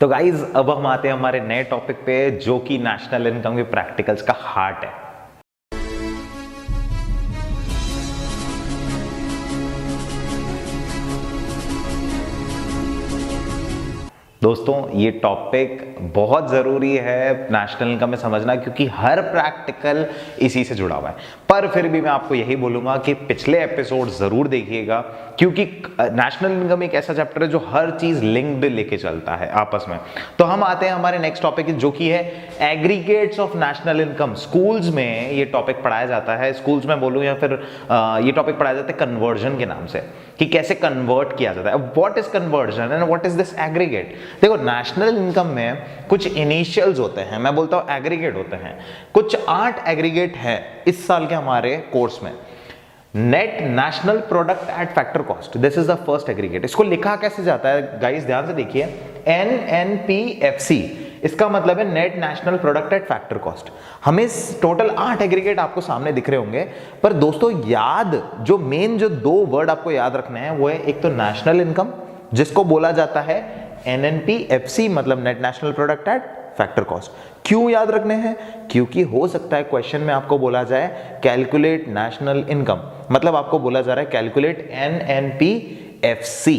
तो गाइज अब हम आते हैं हमारे नए टॉपिक पे जो कि नेशनल इनकम के प्रैक्टिकल्स का हार्ट है। दोस्तों ये टॉपिक बहुत ज़रूरी है नेशनल इनकम में समझना, क्योंकि हर प्रैक्टिकल इसी से जुड़ा हुआ है। पर फिर भी मैं आपको यही बोलूँगा कि पिछले एपिसोड ज़रूर देखिएगा, क्योंकि नेशनल इनकम एक ऐसा चैप्टर है जो हर चीज़ लिंक्ड लेके चलता है आपस में। तो हम आते हैं हमारे नेक्स्ट टॉपिक जो कि है aggregates of national income. Schools में ये टॉपिक पढ़ाया जाता है, स्कूल्स में बोलूँ या फिर ये टॉपिक पढ़ाया जाता है कन्वर्जन के नाम से, कि कैसे कन्वर्ट किया जाता है। अब what is conversion and what is this aggregate. देखो नेशनल इनकम में कुछ इनिशियल्स होते हैं, मैं बोलता हूं एग्रीगेट होते हैं। कुछ 8 एग्रीगेट है इस साल के हमारे कोर्स में। Net national product at factor cost, this is the first aggregate. इसको लिखा कैसे जाता है गाइस, ध्यान से देखिए, NNPFC, इसका मतलब है net national product at factor cost. हमें टोटल 8 एग्रीगेट आपको सामने दिख रहे होंगे, पर दोस्तों याद जो मेन जो 2 वर्ड आपको याद रखने हैं वो है, एक तो नेशनल इनकम जिसको बोला जाता है NNPFC, मतलब net national product at factor cost. क्यों याद रखने हैं? क्योंकि हो सकता है क्वेश्चन में आपको बोला जाए कैलकुलेट नेशनल इनकम, मतलब आपको बोला जा रहा है कैलकुलेट NNPFC।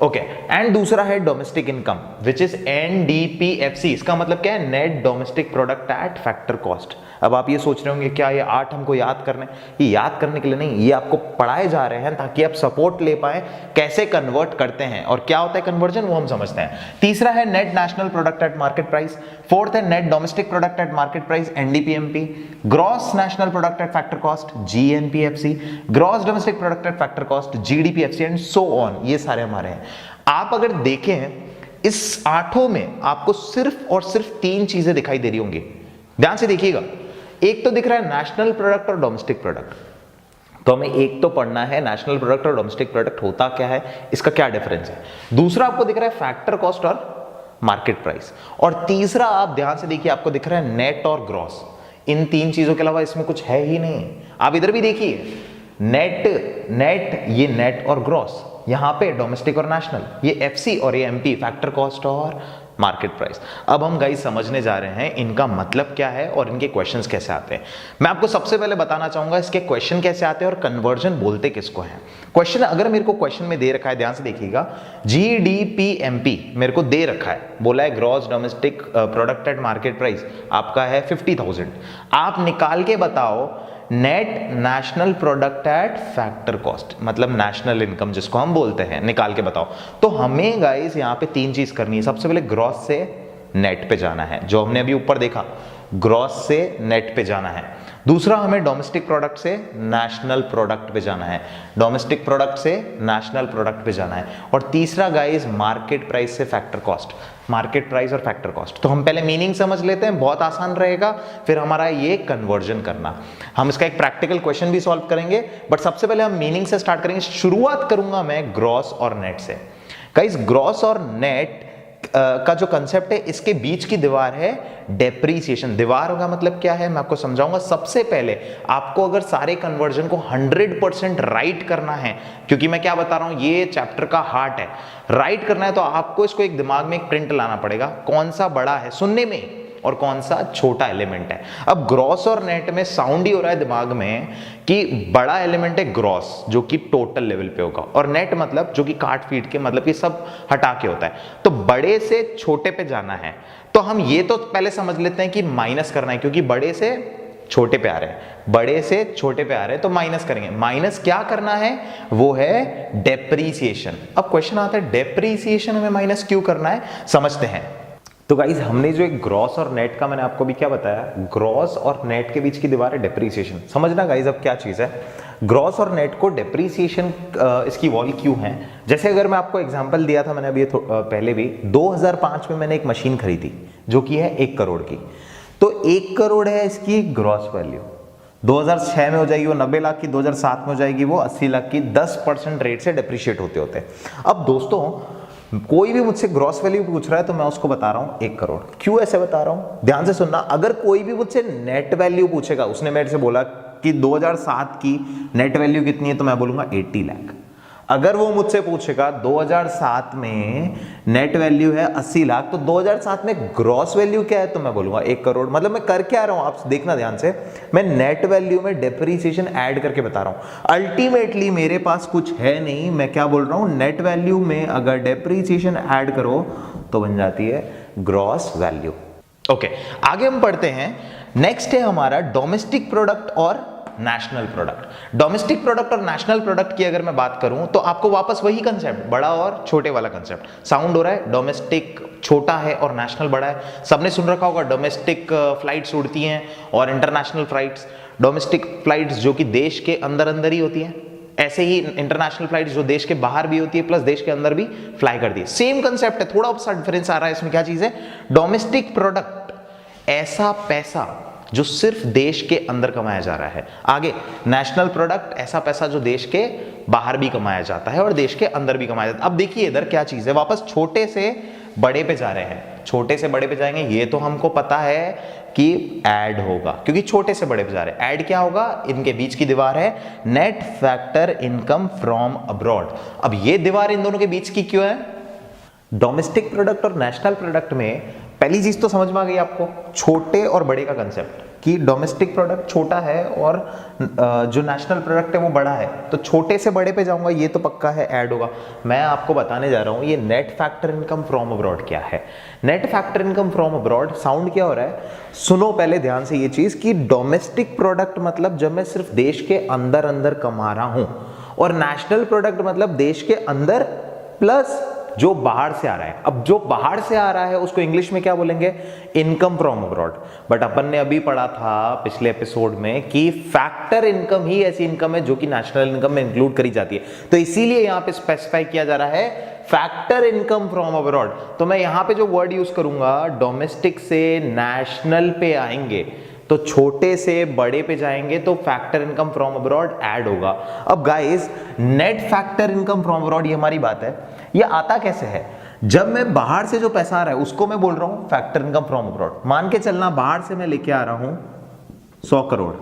ओके, एंड दूसरा है domestic income which is NDPFC। इसका मतलब क्या है? Net domestic product at factor cost. अब आप ये सोच रहे होंगे क्या ये 8 हमको याद करने? ये याद करने के लिए नहीं, ये आपको पढ़ाए जा रहे हैं ताकि आप सपोर्ट ले पाए कैसे कन्वर्ट करते हैं और क्या होता है कन्वर्जन, वो हम समझते हैं। तीसरा है net national product at market price. Fourth है net domestic product at market price, NDPMP। Gross national product at factor cost, GNPFC। Gross domestic product at factor cost, GDPFC, and so on. ये सारे हमारे हैं। आप अगर देखें इस 8 में आपको सिर्फ और सिर्फ 3 चीजें दिखाई दे रही होंगी, ध्यान से देखिएगा। एक तो दिख रहा है नेशनल प्रोडक्ट और डोमेस्टिक प्रोडक्ट, तो हमें एक तो पढ़ना है नेशनल प्रोडक्ट और डोमेस्टिक प्रोडक्ट होता क्या है, इसका क्या डिफरेंस है। दूसरा आपको दिख रहा है फैक्टर कॉस्ट और मार्केट प्राइस, और तीसरा आप ध्यान से देखिए आपको दिख रहा है नेट और ग्रॉस। इन 3 चीजों के अलावा इसमें कुछ है ही नहीं। आप इधर भी देखिए, नेट ये नेट और ग्रॉस, यहां पे डोमेस्टिक और नेशनल, ये FC और ये MP, फैक्टर कॉस्ट और मार्केट प्राइस। अब हम गाइस समझने जा रहे हैं इनका मतलब क्या है और इनके क्वेश्चंस कैसे आते हैं। मैं आपको सबसे पहले बताना चाहूंगा इसके क्वेश्चन कैसे आते हैं और कन्वर्जन बोलते किसको हैं। क्वेश्चन अगर मेरे को क्वेश्चन में दे रखा है, ध्यान से देखिएगा, GDPMP मेरे को दे रखा है, बोला है gross domestic product at market price आपका है 50,000। आप निकाल के बताओ net national product at factor cost, मतलब नेशनल इनकम जिसको हम बोलते हैं, निकाल के बताओ। तो हमें गाइस यहाँ पे 3 चीज करनी है। सबसे पहले ग्रॉस से नेट पे जाना है, जो हमने अभी ऊपर देखा, ग्रॉस से नेट पे जाना है। दूसरा हमें डोमेस्टिक प्रोडक्ट से नेशनल प्रोडक्ट पे जाना है, डोमेस्टिक प्रोडक्ट से नेशनल प्रोडक्ट पे जाना है। और तीसरा गाइस मार्केट प्राइस से फैक्टर कॉस्ट, मार्केट प्राइस और फैक्टर कॉस्ट। तो हम पहले मीनिंग समझ लेते हैं, बहुत आसान रहेगा, फिर हमारा ये कन्वर्जन करना। हम इसका एक प्रैक्टिकल क्वेश्चन भी सॉल्व करेंगे, बट सबसे पहले हम मीनिंग से स्टार्ट करेंगे। शुरुआत करूंगा मैं ग्रॉस और नेट से। गाइस ग्रॉस और नेट का जो कंसेप्ट है, इसके बीच की दीवार है डेप्रीसिएशन। दीवार का मतलब क्या है मैं आपको समझाऊंगा। सबसे पहले आपको अगर सारे कन्वर्जन को 100% राइट करना है, क्योंकि मैं क्या बता रहा हूं ये चैप्टर का हार्ट है, राइट करना है, तो आपको इसको एक दिमाग में एक प्रिंट लाना पड़ेगा, कौन सा बड़ा है सुनने में और कौन सा छोटा एलिमेंट है। अब ग्रॉस और नेट में साउंड ही हो रहा है दिमाग में कि बड़ा एलिमेंट है ग्रॉस, जो कि टोटल लेवल पे होगा, और नेट मतलब जो कि काट पीट के, मतलब ये सब हटा के होता है। तो बड़े से छोटे पे जाना है, तो हम ये तो पहले समझ लेते हैं कि माइनस करना है, क्योंकि बड़े से छोटे पे आ रहे हैं, बड़े से छोटे पे आ रहे हैं, तो माइनस करेंगे। माइनस क्या करना है, वो है डेप्रीसिएशन। अब क्वेश्चन आता है डेप्रीसिएशन हमें माइनस क्यों करना है, समझते हैं। तो गाइज हमने जो एक ग्रॉस और नेट का मैंने आपको भी क्या बताया, ग्रॉस और नेट के बीच की दीवार है डेप्रीसिएशन। समझना गाइज अब क्या चीज है। ग्रॉस और नेट को डेप्रीसिएशन इसकी वॉल क्यों है, जैसे अगर मैं आपको एग्जांपल दिया था मैंने अभी पहले भी, 2005 में मैंने एक मशीन खरीदी जो कि है 1 करोड़ की। तो 1 करोड़ है इसकी ग्रॉस वैल्यू, 2006 में हो जाएगी वो 90 लाख की, 2007 में हो जाएगी वो 80 लाख की। 10% रेट से डेप्रिशिएट होते होते। अब दोस्तों कोई भी मुझसे ग्रॉस वैल्यू पूछ रहा है तो मैं उसको बता रहा हूं 1 करोड़। क्यों ऐसे बता रहा हूं, ध्यान से सुनना। अगर कोई भी मुझसे नेट वैल्यू पूछेगा, उसने मेरे से बोला कि 2007 की नेट वैल्यू कितनी है, तो मैं बोलूंगा 80 लाख। अगर वो मुझसे पूछेगा 2007 में नेट वैल्यू है 80 लाख, तो 2007 में ग्रॉस वैल्यू क्या है, तो मैं बोलूंगा 1 करोड़। मतलब मैं कर क्या रहा हूं, आप देखना ध्यान से, मैं नेट वैल्यू में डेप्रीसिएशन ऐड करके बता रहा हूं। अल्टीमेटली मेरे पास कुछ है नहीं, मैं क्या बोल रहा हूं, नेट वैल्यू में अगर डेप्रीसिएशन ऐड करो तो बन जाती है ग्रॉस वैल्यू। ओके, आगे हम पढ़ते हैं। नेक्स्ट है हमारा डोमेस्टिक प्रोडक्ट और नेशनल प्रोडक्ट। डोमेस्टिक प्रोडक्ट और नेशनल प्रोडक्ट की अगर मैं बात करूं तो आपको वापस वही कंसेप्ट, बड़ा और छोटे वाला कंसेप्ट साउंड हो रहा है। डोमेस्टिक छोटा है और नेशनल बड़ा है। सबने सुन रखा होगा डोमेस्टिक फ्लाइट्स उड़ती हैं और इंटरनेशनल फ्लाइट्स। डोमेस्टिक फ्लाइट्स जो कि देश के अंदर अंदर ही होती हैं, ऐसे ही इंटरनेशनल फ्लाइट्स जो देश के बाहर भी होती है प्लस देश के अंदर भी फ्लाई करती है। सेम कंसेप्ट है, थोड़ा सा डिफरेंस आ रहा है इसमें। क्या चीज है? डोमेस्टिक प्रोडक्ट ऐसा पैसा जो सिर्फ देश के अंदर कमाया जा रहा है। आगे नेशनल प्रोडक्ट ऐसा पैसा जो देश के बाहर भी कमाया जाता है और देश के अंदर भी कमाया जाता है। अब देखिए इधर क्या चीज है, वापस छोटे से बड़े पे जा रहे हैं। छोटे से बड़े पे जाएंगे, ये तो हमको पता है कि ऐड होगा, क्योंकि छोटे से बड़े पे जा रहे हैं। ऐड क्या होगा? इनके बीच की दीवार है net factor income from abroad. अब ये दीवार इन दोनों के बीच की क्यों है? डोमेस्टिक प्रोडक्ट और नेशनल प्रोडक्ट में पहली चीज तो समझ में आ गई आपको, छोटे और बड़े का कंसेप्ट, कि डोमेस्टिक प्रोडक्ट छोटा है और जो नेशनल प्रोडक्ट है वो बड़ा है। तो छोटे से बड़े पे जाऊंगा, ये तो पक्का है ऐड होगा। मैं आपको बताने जा रहा हूं ये net factor income from abroad क्या है। Net factor income from abroad sound क्या हो रहा है, सुनो पहले ध्यान से ये चीज, कि डोमेस्टिक प्रोडक्ट मतलब जब मैं सिर्फ देश के अंदर अंदर कमा रहा हूं, और नेशनल प्रोडक्ट मतलब देश के अंदर प्लस जो बाहर से आ रहा है। अब जो बाहर से आ रहा है उसको इंग्लिश में क्या बोलेंगे? Income from abroad. बट अपन ने अभी पढ़ा था पिछले एपिसोड में कि फैक्टर इनकम ही ऐसी इनकम है जो कि नेशनल इनकम में इंक्लूड करी जाती है। तो इसीलिए यहां पे स्पेसिफाई किया जा रहा है फैक्टर इनकम फ्रॉम अब्रॉड। तो मैं यहां पे जो वर्ड यूज करूंगा, डोमेस्टिक से नेशनल पे आएंगे तो छोटे से बड़े पे जाएंगे तो factor income from abroad add होगा। अब guys net factor income from abroad, ये हमारी बात है, ये आता कैसे है? जब मैं बाहर से जो पैसा आ रहा है उसको मैं बोल रहा हूं फैक्टर इनकम फ्रॉम अब्रॉड। मान के चलना बाहर से मैं लेके आ रहा हूं 100 करोड़,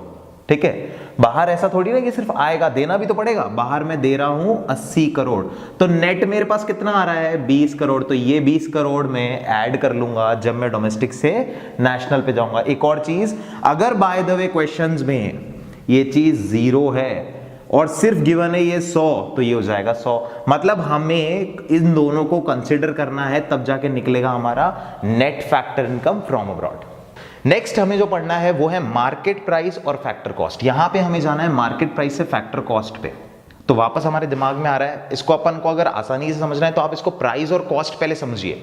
ठीक है। बाहर ऐसा थोड़ी ना कि सिर्फ आएगा, देना भी तो पड़ेगा। बाहर मैं दे रहा हूं 80 करोड़, तो नेट मेरे पास कितना आ रहा है? 20 करोड़। तो ये 20 करोड़ में ऐड कर लूंगा जब मैं डोमेस्टिक से नेशनल पे जाऊंगा। एक और चीज, अगर बाय द वे क्वेश्चंस में ये चीज 0 है और सिर्फ गिवन है ये 100, तो ये हो जाएगा 100। मतलब हमें इन दोनों को कंसिडर करना है, तब जाके निकलेगा हमारा net factor income from abroad. Next हमें जो पढ़ना है वो है मार्केट प्राइस और फैक्टर कॉस्ट। यहां पे हमें जाना है मार्केट प्राइस से फैक्टर कॉस्ट पे। तो वापस हमारे दिमाग में आ रहा है, इसको अपन को अगर आसानी से समझना है तो आप इसको प्राइस और कॉस्ट पहले समझिए।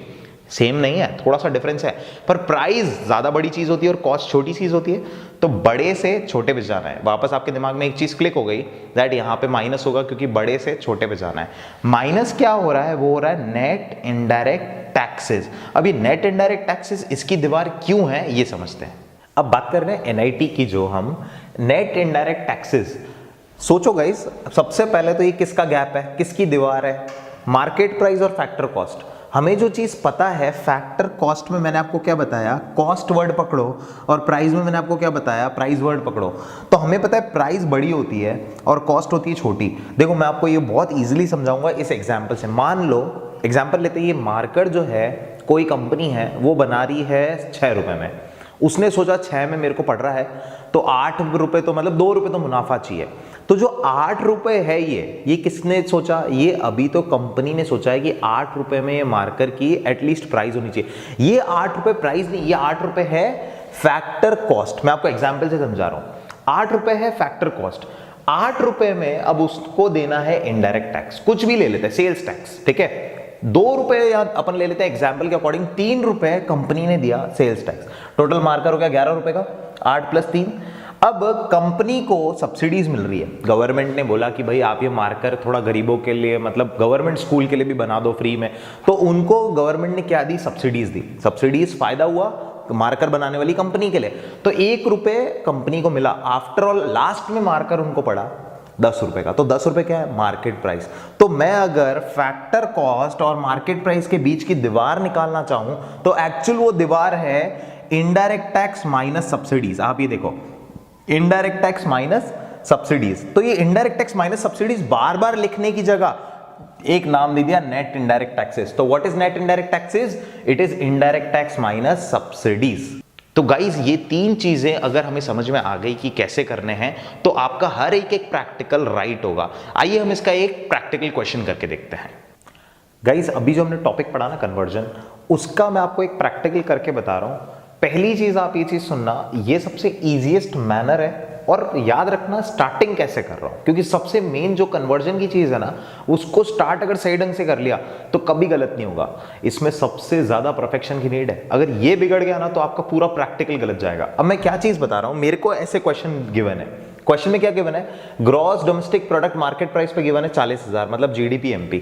सेम नहीं है, थोड़ा सा डिफरेंस है, पर प्राइस ज्यादा बड़ी चीज होती है और कॉस्ट छोटी चीज होती है। तो बड़े से छोटे पे जाना है। वापस आपके दिमाग में एक चीज क्लिक हो गई, दैट यहां पे माइनस होगा क्योंकि बड़े से छोटे पे जाना है। माइनस क्या हो रहा है? वो हो रहा है नेट इनडायरेक्ट टैक्सेस। अभी नेट इनडायरेक्ट टैक्सेस, इसकी दीवार क्यों है ये समझते हैं। अब बात कर रहे हैं एनआईटी की, जो हम नेट इनडायरेक्ट टैक्सेस। सोचो गाइस, सबसे पहले तो ये किसका गैप है, किसकी दीवार है? मार्केट प्राइस और फैक्टर कॉस्ट। हमें जो चीज पता है, फैक्टर कॉस्ट में मैंने आपको क्या बताया, कॉस्ट वर्ड पकड़ो, और प्राइस में मैंने आपको क्या बताया, प्राइस वर्ड पकड़ो। तो हमें पता है प्राइस बड़ी होती है और कॉस्ट होती है छोटी। देखो मैं आपको ये बहुत इजीली समझाऊंगा इस एग्जांपल से। मान लो एग्जांपल लेते हैं, ये मार्कर जो है, कोई कंपनी है वो बना रही है 6 रुपए में। उसने सोचा 6 में मेरे को पड़ रहा है तो 8 रुपए, तो मतलब 2 रुपए तो मुनाफा चाहिए। तो जो 8 रुपए है ये किसने सोचा? ये अभी तो कंपनी ने सोचा है कि 8 रुपए में ये मार्कर की एटलीस्ट प्राइस होनी चाहिए। ये 8 रुपए प्राइस नहीं, ये 8 रुपए है फैक्टर कॉस्ट। मैं आपको एग्जांपल से समझा रहा हूं। 8 रुपए है फैक्टर कॉस्ट। 8 रुपए में अब उसको देना है इनडायरेक्ट टैक्स, कुछ भी ले लेते हैं, सेल्स टैक्स, ठीक है। 2 रुपए या अपन ले लेते हैं एग्जाम्पल के अकॉर्डिंग, 3 रुपए कंपनी ने दिया सेल्स टैक्स। टोटल मार्कर हो गया 11 रुपए का, 8 + 3। अब कंपनी को सब्सिडीज मिल रही है। गवर्नमेंट ने बोला कि भाई आप ये मार्कर थोड़ा गरीबों के लिए, मतलब गवर्नमेंट स्कूल के लिए भी बना दो फ्री में। तो उनको गवर्नमेंट ने क्या दी? सब्सिडीज दी। सब्सिडीज फायदा हुआ मार्कर बनाने वाली कंपनी के लिए। तो 1 रुपए कंपनी को मिला। आफ्टर ऑल लास्ट में मार्कर उनको पड़ा 10 रुपए का। तो 10 रुपए क्या है? Market price. तो मैं अगर फैक्टर कॉस्ट और मार्केट प्राइस के बीच की दीवार निकालना चाहूं तो एक्चुअल वो दीवार है इनडायरेक्ट टैक्स माइनस सब्सिडीज। आप ये देखो, इनडायरेक्ट टैक्स माइनस सब्सिडीज। तो ये इनडायरेक्ट टैक्स माइनस सब्सिडीज बार बार लिखने की जगह एक नाम दे दिया नेट इनडायरेक्ट टैक्सेस। तो what is net indirect taxes? It is indirect tax minus subsidies. तो गाइज ये तीन चीजें अगर हमें समझ में आ गई कि कैसे करने हैं तो आपका हर एक एक प्रैक्टिकल राइट होगा। आइए हम इसका एक प्रैक्टिकल क्वेश्चन करके देखते हैं। गाइज अभी जो हमने टॉपिक पढ़ा ना कन्वर्जन, उसका मैं आपको एक प्रैक्टिकल करके बता रहा हूं। पहली चीज आप ये चीज सुनना, ये सबसे इजीएस्ट मैनर है और याद रखना स्टार्टिंग कैसे कर रहा हूं, क्योंकि सबसे मेन जो कन्वर्जन की चीज है ना, उसको स्टार्ट अगर सही ढंग से कर लिया तो कभी गलत नहीं होगा। इसमें सबसे ज्यादा परफेक्शन की नीड है। अगर ये बिगड़ गया ना तो आपका पूरा प्रैक्टिकल गलत जाएगा। अब मैं क्या चीज बता रहा हूं, मेरे को ऐसे क्वेश्चन गिवन है। क्वेश्चन में क्या गिवन है? Gross domestic product market price पे गिवन है 40,000, मतलब GDP MP.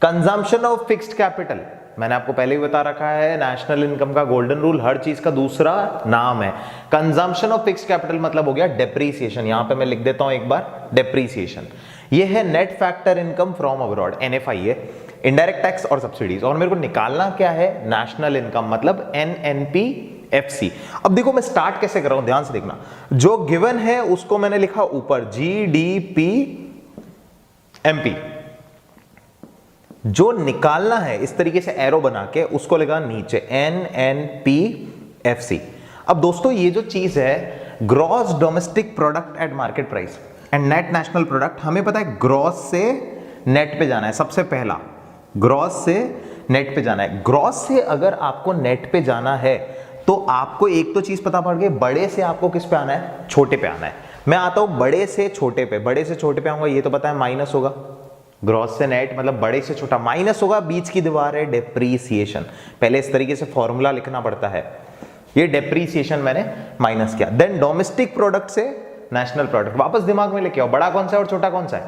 Consumption of fixed capital, मैंने आपको पहले ही बता रखा है, नेशनल इनकम का गोल्डन रूल हर चीज का दूसरा नाम है। कंजम्पशन ऑफ फिक्स्ड कैपिटल मतलब हो गया डेप्रीसिएशन। यहां पे मैं लिख देता हूं एक बार, डेप्रीसिएशन। ये है net factor income from abroad, NFI है। इनडायरेक्ट टैक्स और सब्सिडीज, और मेरे को निकालना क्या है? नेशनल इनकम मतलब एनएनपी एफसी। अब देखो मैं स्टार्ट कैसे कर रहा हूं, ध्यान से देखना। जो गिवन है उसको मैंने लिखा ऊपर जीडीपी एमपी, जो निकालना है इस तरीके से एरो बना के उसको लगा नीचे एनएनपीएफसी। अब दोस्तों ये जो चीज है gross domestic product at market price and net national product, हमें पता है ग्रॉस से नेट पे जाना है। सबसे पहला ग्रॉस से नेट पे जाना है। ग्रॉस से अगर आपको नेट पे जाना है तो आपको एक तो चीज पता पड़ गई, बड़े से आपको किस पे आना है? छोटे पे आना है। मैं आता हूं बड़े से छोटे पे, बड़े से छोटे पे आऊंगा, ये तो पता है माइनस होगा। ग्रॉस से नेट मतलब बड़े से छोटा, माइनस होगा, बीच की दीवार है डेप्रीसिएशन। पहले इस तरीके से फॉर्मूला लिखना पड़ता है। ये डेप्रीसिएशन मैंने माइनस किया। देन डोमेस्टिक प्रोडक्ट से नेशनल प्रोडक्ट, वापस दिमाग में लेके आओ, बड़ा कौन सा है और छोटा कौन सा है?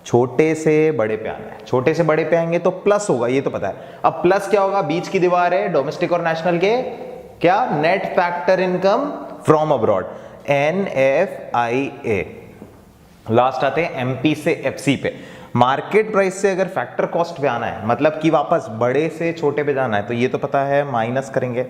छोटे से बड़े पे आना है। छोटे से बड़े पे आएंगे तो प्लस होगा, ये तो पता है। अब प्लस क्या होगा? बीच की दीवार है डोमेस्टिक और नेशनल के, क्या? Net factor income from abroad, NFIA। Last आते हैं एमपी से एफसी पे। मार्केट प्राइस से अगर फैक्टर कॉस्ट पे आना है, मतलब कि वापस बड़े से छोटे पे जाना है, तो ये तो पता है माइनस करेंगे,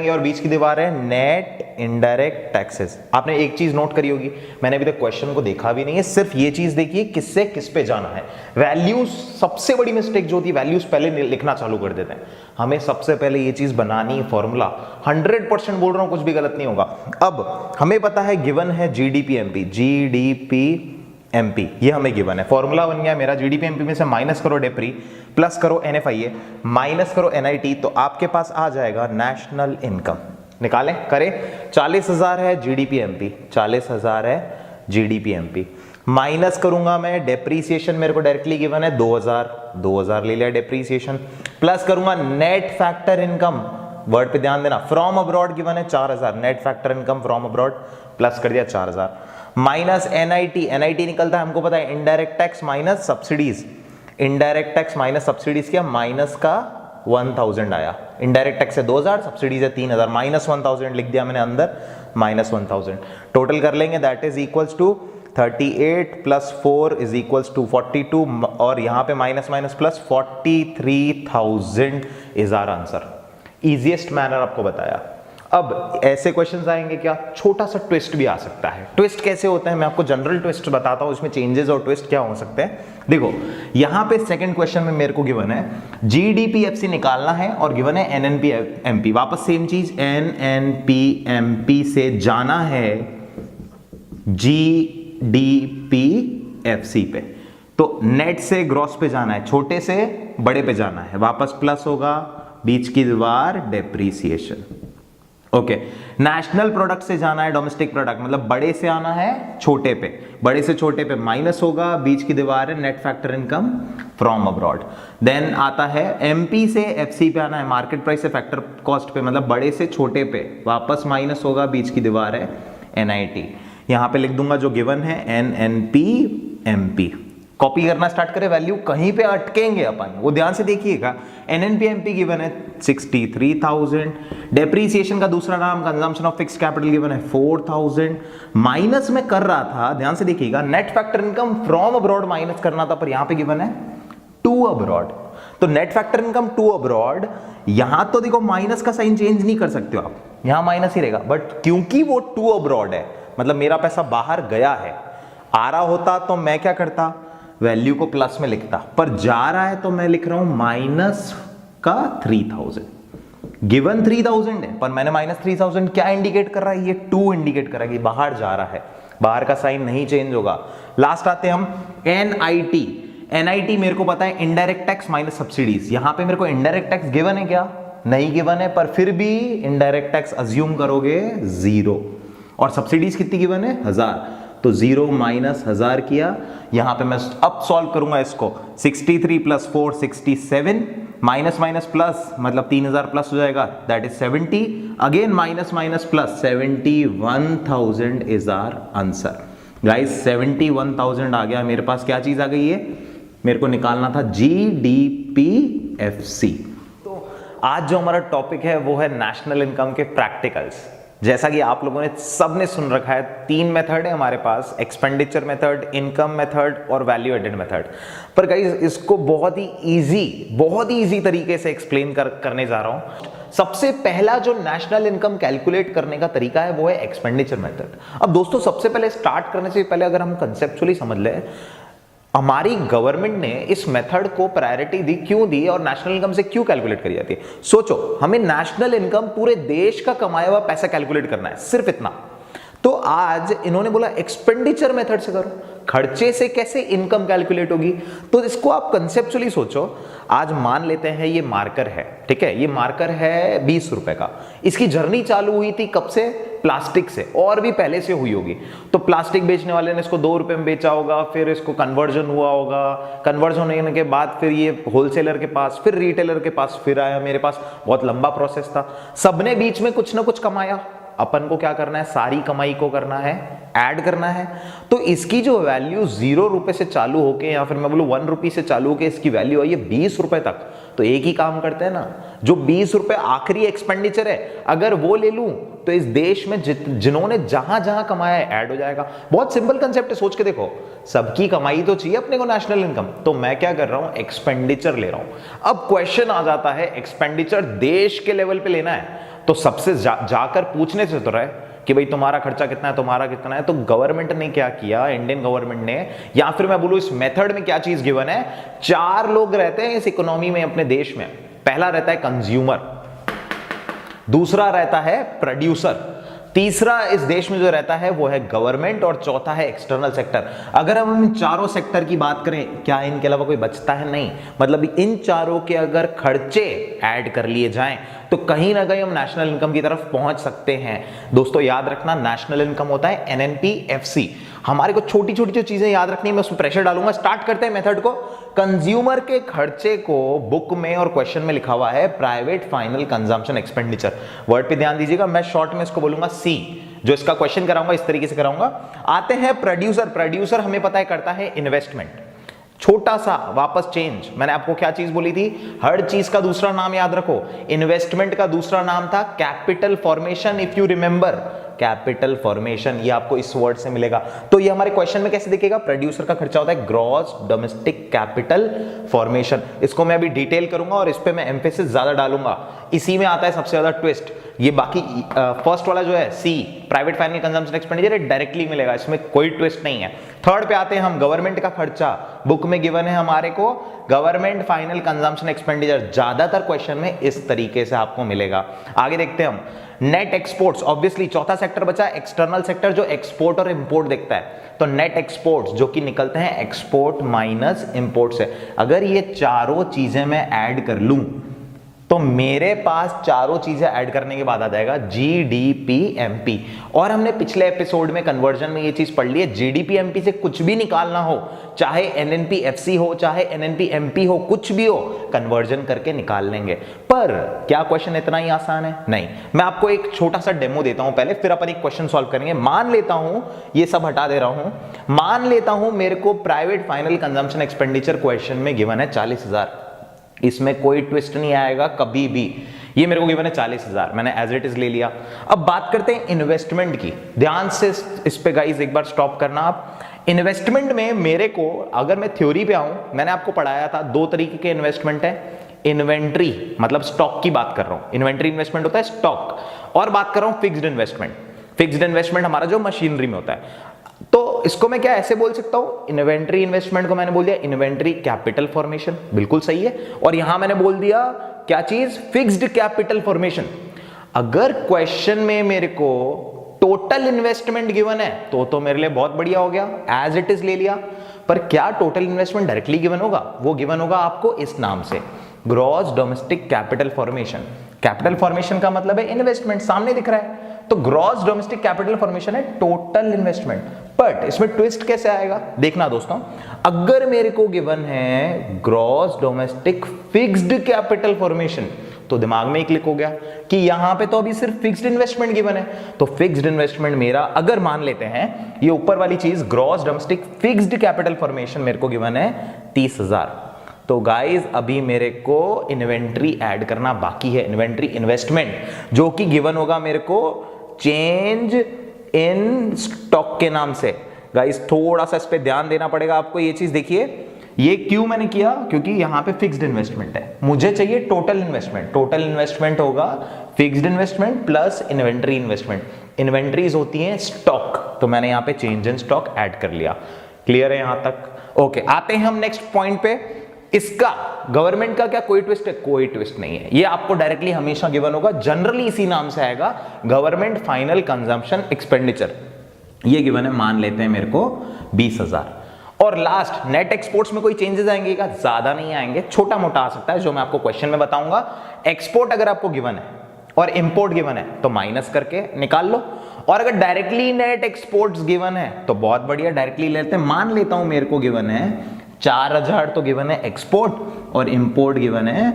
और बीच की दीवार है नेट इनडायरेक्ट टैक्सेस। आपने एक चीज नोट करी होगी, मैंने अभी तक क्वेश्चन को देखा भी नहीं है, सिर्फ ये चीज देखिए किससे किस पे जाना है। वैल्यूज, सबसे बड़ी मिस्टेक जो होती है, वैल्यूज पहले लिखना चालू कर देते हैं। हमें सबसे पहले ये चीज बनानी, फॉर्मूला 100% बोल रहा हूं, कुछ भी गलत नहीं होगा। अब हमें पता है गिवन है जीडीपी एमपी, जीडीपी एमपी, ये हमें गिवन है। फॉर्मूला बन गया मेरा, जीडीपी एमपी में से माइनस करो डेप्री, प्लस करो एनएफआईए, माइनस करो एनआईटी, तो आपके पास आ जाएगा नेशनल इनकम। निकालें, करें। 40,000 है जीडीपी एमपी, 40,000 है जीडीपी एमपी। माइनस करूंगा मैं डेप्रीसिएशन, मेरे को डायरेक्टली गिवन है 2000 ले लिया डेप्रीसिएशन। प्लस करूंगा नेट फैक्टर इनकम, वर्ड पे ध्यान देना, फ्रॉम अब्रॉड गिवन है 4000, net factor income from abroad, plus कर दिया 4000, माइनस एनआईटी। एनआईटी निकलता है हमको पता है indirect tax minus subsidies, indirect tax minus subsidies किया, माइनस का 1000 आया। इनडायरेक्ट टैक्स है 2000, सब्सिडीज है 3000, माइनस 1000 लिख दिया मैंने अंदर, माइनस 1000। टोटल कर लेंगे, that is equals to 38 plus 4 is equals to 42, और यहां पे minus minus plus 43,000 is our answer. Easiest manner आपको बताया। अब ऐसे क्वेश्चंस आएंगे क्या, छोटा सा ट्विस्ट भी आ सकता है। ट्विस्ट कैसे होता है मैं आपको जनरल ट्विस्ट बताता हूं, इसमें चेंजेस और ट्विस्ट क्या हो सकते हैं। देखो यहां पे सेकंड क्वेश्चन में मेरे को गिवन है जीडीपीएफसी निकालना है और गिवन है एनएनपीएमपी। वापस सेम चीज, एनएनपीएमपी से जाना है जीडीपीएफसी पे, तो नेट से ग्रॉस पे जाना है, छोटे से बड़े पे जाना है, वापस प्लस होगा, बीच की दीवार डेप्रीसिएशन। ओके, नेशनल प्रोडक्ट से जाना है डोमेस्टिक प्रोडक्ट, मतलब बड़े से आना है छोटे पे, बड़े से छोटे पे माइनस होगा, बीच की दीवार है net factor income from abroad. Then आता है एमपी से एफसी पे आना है, मार्केट प्राइस से फैक्टर कॉस्ट पे, मतलब बड़े से छोटे पे, वापस माइनस होगा, बीच की दीवार है एनआईटी। यहां पे लिख दूंगा जो गिवन है एनएनपीएमपी। कॉपी करना स्टार्ट करें, वैल्यू कहीं पे अटकेंगे अपन, वो ध्यान से देखिएगा। एनएनपीएमपी गिवन है 63,000, डेप्रीसिएशन का दूसरा नाम consumption of fixed capital given है 4,000, माइनस में कर रहा था, ध्यान से देखिएगा, net factor income from abroad minus करना था, पर यहां पे गिवन है टू अब्रॉड, तो net factor income to abroad. यहां तो देखो माइनस का साइन चेंज नहीं कर सकते हो आप, यहां माइनस ही रहेगा, बट क्योंकि वो टू अब्रॉड है, मतलब मेरा पैसा बाहर गया है, आ रहा होता तो मैं क्या करता, वैल्यू को प्लस में लिखता, पर जा रहा है तो मैं लिख रहा हूं माइनस का 3000। गिवन 3000 है पर मैंने माइनस 3000 क्या इंडिकेट कर रहा है, ये 2 इंडिकेट कर रहा है कि बाहर जा रहा है, बाहर का साइन नहीं चेंज होगा। लास्ट आते हम एनआईटी। एनआईटी मेरे को पता है इनडायरेक्ट टैक्स माइनस सब्सिडीज। यहां पे मेरे को इनडायरेक्ट टैक्स गिवन है क्या, नहीं गिवन है, पर फिर भी इनडायरेक्ट टैक्स अज्यूम करोगे 0 और सब्सिडीज कितनी गिवन है 1000, तो 0 माइनस 1000 किया। यहां पे मैं अब सॉल्व करूंगा इसको, 63 प्लस 4 67, माइनस माइनस प्लस मतलब 3000 प्लस हो जाएगा, that is 70, again minus minus plus 71,000 is our answer. Guys 71,000 आ गया मेरे पास। क्या चीज आ गई है, मेरे को निकालना था GDPFC। तो आज जो हमारा टॉपिक है वो है नेशनल इनकम के प्रैक्टिकल्स। जैसा कि आप लोगों ने सबने सुन रखा है, 3 मेथड है हमारे पास, एक्सपेंडिचर मेथड, इनकम मेथड और वैल्यू एडेड मेथड। पर गाइस इसको बहुत ही इजी तरीके से एक्सप्लेन करने जा रहा हूं। सबसे पहला जो नेशनल इनकम कैलकुलेट करने का तरीका है वो है एक्सपेंडिचर मेथड। अब दोस्तों सबसे पहले स्टार्ट करने से पहले अगर हम कंसेप्चुअली समझ लें, हमारी गवर्नमेंट ने इस मेथड को प्रायोरिटी दी, क्यों दी और नेशनल इनकम से क्यों कैलकुलेट करी जाती है। सोचो, हमें नेशनल इनकम पूरे देश का कमाया हुआ पैसा कैलकुलेट करना है, सिर्फ इतना। तो आज इन्होंने बोला एक्सपेंडिचर मेथड से करो, खर्चे से कैसे इनकम कैलकुलेट होगी। तो इसको आप कंसेप्चुअली सोचो। आज मान लेते हैं ये मार्कर है, ठीक है, ये मार्कर है 20 रुपए का। इसकी जर्नी चालू हुई थी कब से, प्लास्टिक से, और भी पहले से हुई होगी। तो प्लास्टिक बेचने वाले ने इसको 2 रुपए में बेचा होगा, फिर इसको कन्वर्जन हुआ होगा, कन्वर्जन होने के बाद फिर ये होलसेलर के पास, फिर रिटेलर के पास, फिर आया मेरे पास। बहुत लंबा प्रोसेस था। सबने बीच में कुछ ना कुछ कमाया, अपन को क्या करना है, सारी कमाई को करना है, ऐड करना है। तो इसकी जो वैल्यू 0 रुपए से चालू होके, या फिर मैं बोलूं 1 रुपी से चालू होके इसकी वैल्यू आई है 20 रुपए तक। तो एक ही काम करते हैं ना, जो 20 रुपए आखिरी एक्सपेंडिचर है अगर वो ले लूं तो इस देश में जिन्होंने जहां जहां कमाया है ऐड हो जाएगा। बहुत सिंपल कंसेप्ट है, सोच के देखो। सबकी कमाई तो चाहिए अपने को नेशनल इनकम, तो मैं क्या कर रहा हूं, एक्सपेंडिचर ले रहा हूं। अब क्वेश्चन आ जाता है, एक्सपेंडिचर देश के लेवल पे लेना है तो सबसे जाकर पूछने से तो रहे कि भाई तुम्हारा खर्चा कितना है, तुम्हारा कितना है। तो गवर्नमेंट ने क्या किया, इंडियन गवर्नमेंट ने, या फिर मैं बोलूं इस मेथड में क्या चीज गिवन है, 4 लोग रहते हैं इस इकोनॉमी में अपने देश में। पहला रहता है कंज्यूमर, दूसरा रहता है प्रोड्यूसर, तीसरा इस देश में जो रहता है वो है गवर्नमेंट, और चौथा है एक्सटर्नल सेक्टर। अगर हम इन चारों सेक्टर की बात करें, क्या इनके अलावा कोई बचता है, नहीं। मतलब इन चारों के अगर खर्चे ऐड कर लिए जाएं तो कहीं ना कहीं हम नेशनल इनकम की तरफ पहुंच सकते हैं। दोस्तों याद रखना, नेशनल इनकम होता है NNPFC। हमारे को छोटी छोटी जो चीजें याद रखनी है, मैं उसमें प्रेशर डालूंगा। स्टार्ट करते हैं मेथड को। कंज्यूमर के खर्चे को बुक में और क्वेश्चन में लिखा हुआ है private final consumption expenditure. Word पे ध्यान दीजिएगा, मैं शॉर्ट में इसको बोलूंगा C। जो इसका क्वेश्चन कराऊंगा इस तरीके से कराऊंगा। आते हैं प्रोड्यूसर। प्रोड्यूसर हमें पता है करता है इन्वेस्टमेंट। छोटा सा वापस चेंज, मैंने आपको क्या चीज बोली थी, हर चीज का दूसरा नाम याद रखो। इन्वेस्टमेंट का दूसरा नाम था capital formation, if you remember, capital formation. ये आपको इस वर्ड से मिलेगा। तो ये हमारे क्वेश्चन में कैसे दिखेगा, प्रोड्यूसर का खर्चा होता है ग्रॉस डोमेस्टिक कैपिटल फॉर्मेशन। इसको मैं अभी डिटेल करूंगा और इस पे मैं एम्फेसिस ज्यादा डालूंगा। इसी में आता है सबसे ज्यादा ट्विस्ट। ये बाकी फर्स्ट वाला जो है C, private final consumption expenditure, directly मिलेगा, इसमें कोई ट्विस्ट नहीं है। थर्ड पे आते हैं हम, गवर्नमेंट का खर्चा। बुक में गिवन है हमारे को गवर्नमेंट फाइनल कंजम्पशन एक्सपेंडिचर। ज्यादातर क्वेश्चन में इस तरीके से आपको मिलेगा। आगे देखते हैं हम, नेट एक्सपोर्ट्स। ऑब्वियसली चौथा सेक्टर बचा एक्सटर्नल सेक्टर, जो एक्सपोर्ट और इंपोर्ट देखता है। तो नेट एक्सपोर्ट्स जो कि निकलते हैं एक्सपोर्ट माइनस इंपोर्ट से। अगर ये चारों चीजें मैं ऐड कर लूं तो मेरे पास चारों चीजें ऐड करने के बाद आ जाएगा GDPMP। और हमने पिछले एपिसोड में कन्वर्जन में ये चीज पढ़ ली है, GDPMP से कुछ भी निकालना हो, चाहे NNPFC हो, चाहे NNPMP हो, कुछ भी हो, कन्वर्जन करके निकाल लेंगे। पर क्या क्वेश्चन इतना ही आसान है? नहीं। मैं आपको एक छोटा सा डेमो देता हूं पहले, फिर अपन एक क्वेश्चन सॉल्व करेंगे। मान लेता हूं, ये सब हटा दे रहा हूं, मान लेता हूं मेरे को private final consumption expenditure question में गिवन है 40,000। इसमें कोई ट्विस्ट नहीं आएगा कभी भी। ये मेरे को गिवन है 40,000, मैंने एज इट इज ले लिया। अब बात करते हैं इन्वेस्टमेंट की। ध्यान से इस पे गाइस एक बार स्टॉप करना आप। इन्वेस्टमेंट में मेरे को, अगर मैं थ्योरी पे आऊं, मैंने आपको पढ़ाया था 2 तरीके के इन्वेस्टमेंट है। इन्वेंट्री मतलब स्टॉक की बात कर रहा हूं, इन्वेंट्री इन्वेस्टमेंट होता है स्टॉक, और बात कर रहा हूं फिक्स्ड इन्वेस्टमेंट। फिक्स्ड इन्वेस्टमेंट हमारा जो मशीनरी में होता है। तो इसको मैं क्या ऐसे बोल सकता हूं, इन्वेंट्री इन्वेस्टमेंट को मैंने बोल दिया इन्वेंट्री कैपिटल फॉर्मेशन, बिल्कुल सही है। और यहां मैंने बोल दिया क्या चीज, फिक्स्ड कैपिटल फॉर्मेशन। अगर क्वेश्चन में मेरे को टोटल इन्वेस्टमेंट गिवन है तो मेरे लिए बहुत बढ़िया हो गया, एज इट इज ले लिया। पर क्या टोटल इन्वेस्टमेंट डायरेक्टली गिवन होगा, वो गिवन होगा आपको इस नाम से, gross domestic capital formation. Capital formation का मतलब है इन्वेस्टमेंट, सामने दिख रहा है, तो ग्रॉस डोमेस्टिक कैपिटल फॉर्मेशन है टोटल इन्वेस्टमेंट। बट इसमें ट्विस्ट कैसे आएगा, देखना दोस्तों, अगर मेरे को गिवन है gross domestic fixed capital formation, तो दिमाग में ही क्लिक हो गया कि यहां पे तो अभी सिर्फ फिक्स्ड इन्वेस्टमेंट गिवन है। तो फिक्स्ड इन्वेस्टमेंट मेरा, अगर मान लेते हैं ये ऊपर वाली चीज gross domestic fixed capital formation मेरे को गिवन है 30,000, तो गाइस अभी मेरे को इन्वेंट्री ऐड करना बाकी है, इन्वेंट्री इन्वेस्टमेंट, जो कि गिवन होगा मेरे को चेंज इन स्टॉक के नाम से। गाइस थोड़ा सा इस पे ध्यान देना पड़ेगा आपको, ये चीज देखिए, ये क्यों मैंने किया, क्योंकि यहां पे फिक्स्ड इन्वेस्टमेंट है, मुझे चाहिए टोटल इन्वेस्टमेंट। टोटल इन्वेस्टमेंट होगा fixed investment plus inventory investment. Inventories होती हैं स्टॉक, तो मैंने यहां पे चेंज इन स्टॉक ऐड कर लिया। क्लियर है यहां तक? ओके, आते हैं हम नेक्स्ट पॉइंट पे। इसका गवर्नमेंट का क्या कोई ट्विस्ट है? कोई ट्विस्ट नहीं है, ये आपको डायरेक्टली हमेशा गिवन होगा, जनरली इसी नाम से आएगा, गवर्नमेंट फाइनल कंजम्पशन एक्सपेंडिचर। ये गिवन है, मान लेते हैं मेरे को 20,000। और लास्ट नेट एक्सपोर्ट्स में कोई चेंजेस आएंगे क्या? ज्यादा नहीं आएंगे, छोटा मोटा आ सकता है, जो मैं आपको क्वेश्चन में बताऊंगा। एक्सपोर्ट अगर आपको गिवन है और इंपोर्ट गिवन है तो माइनस करके निकाल लो, और अगर डायरेक्टली नेट एक्सपोर्ट्स गिवन है तो बहुत बढ़िया, डायरेक्टली लेते हैं। मान लेता हूं मेरे को गिवन है 4,000, तो गिवन है एक्सपोर्ट, और इंपोर्ट गिवन है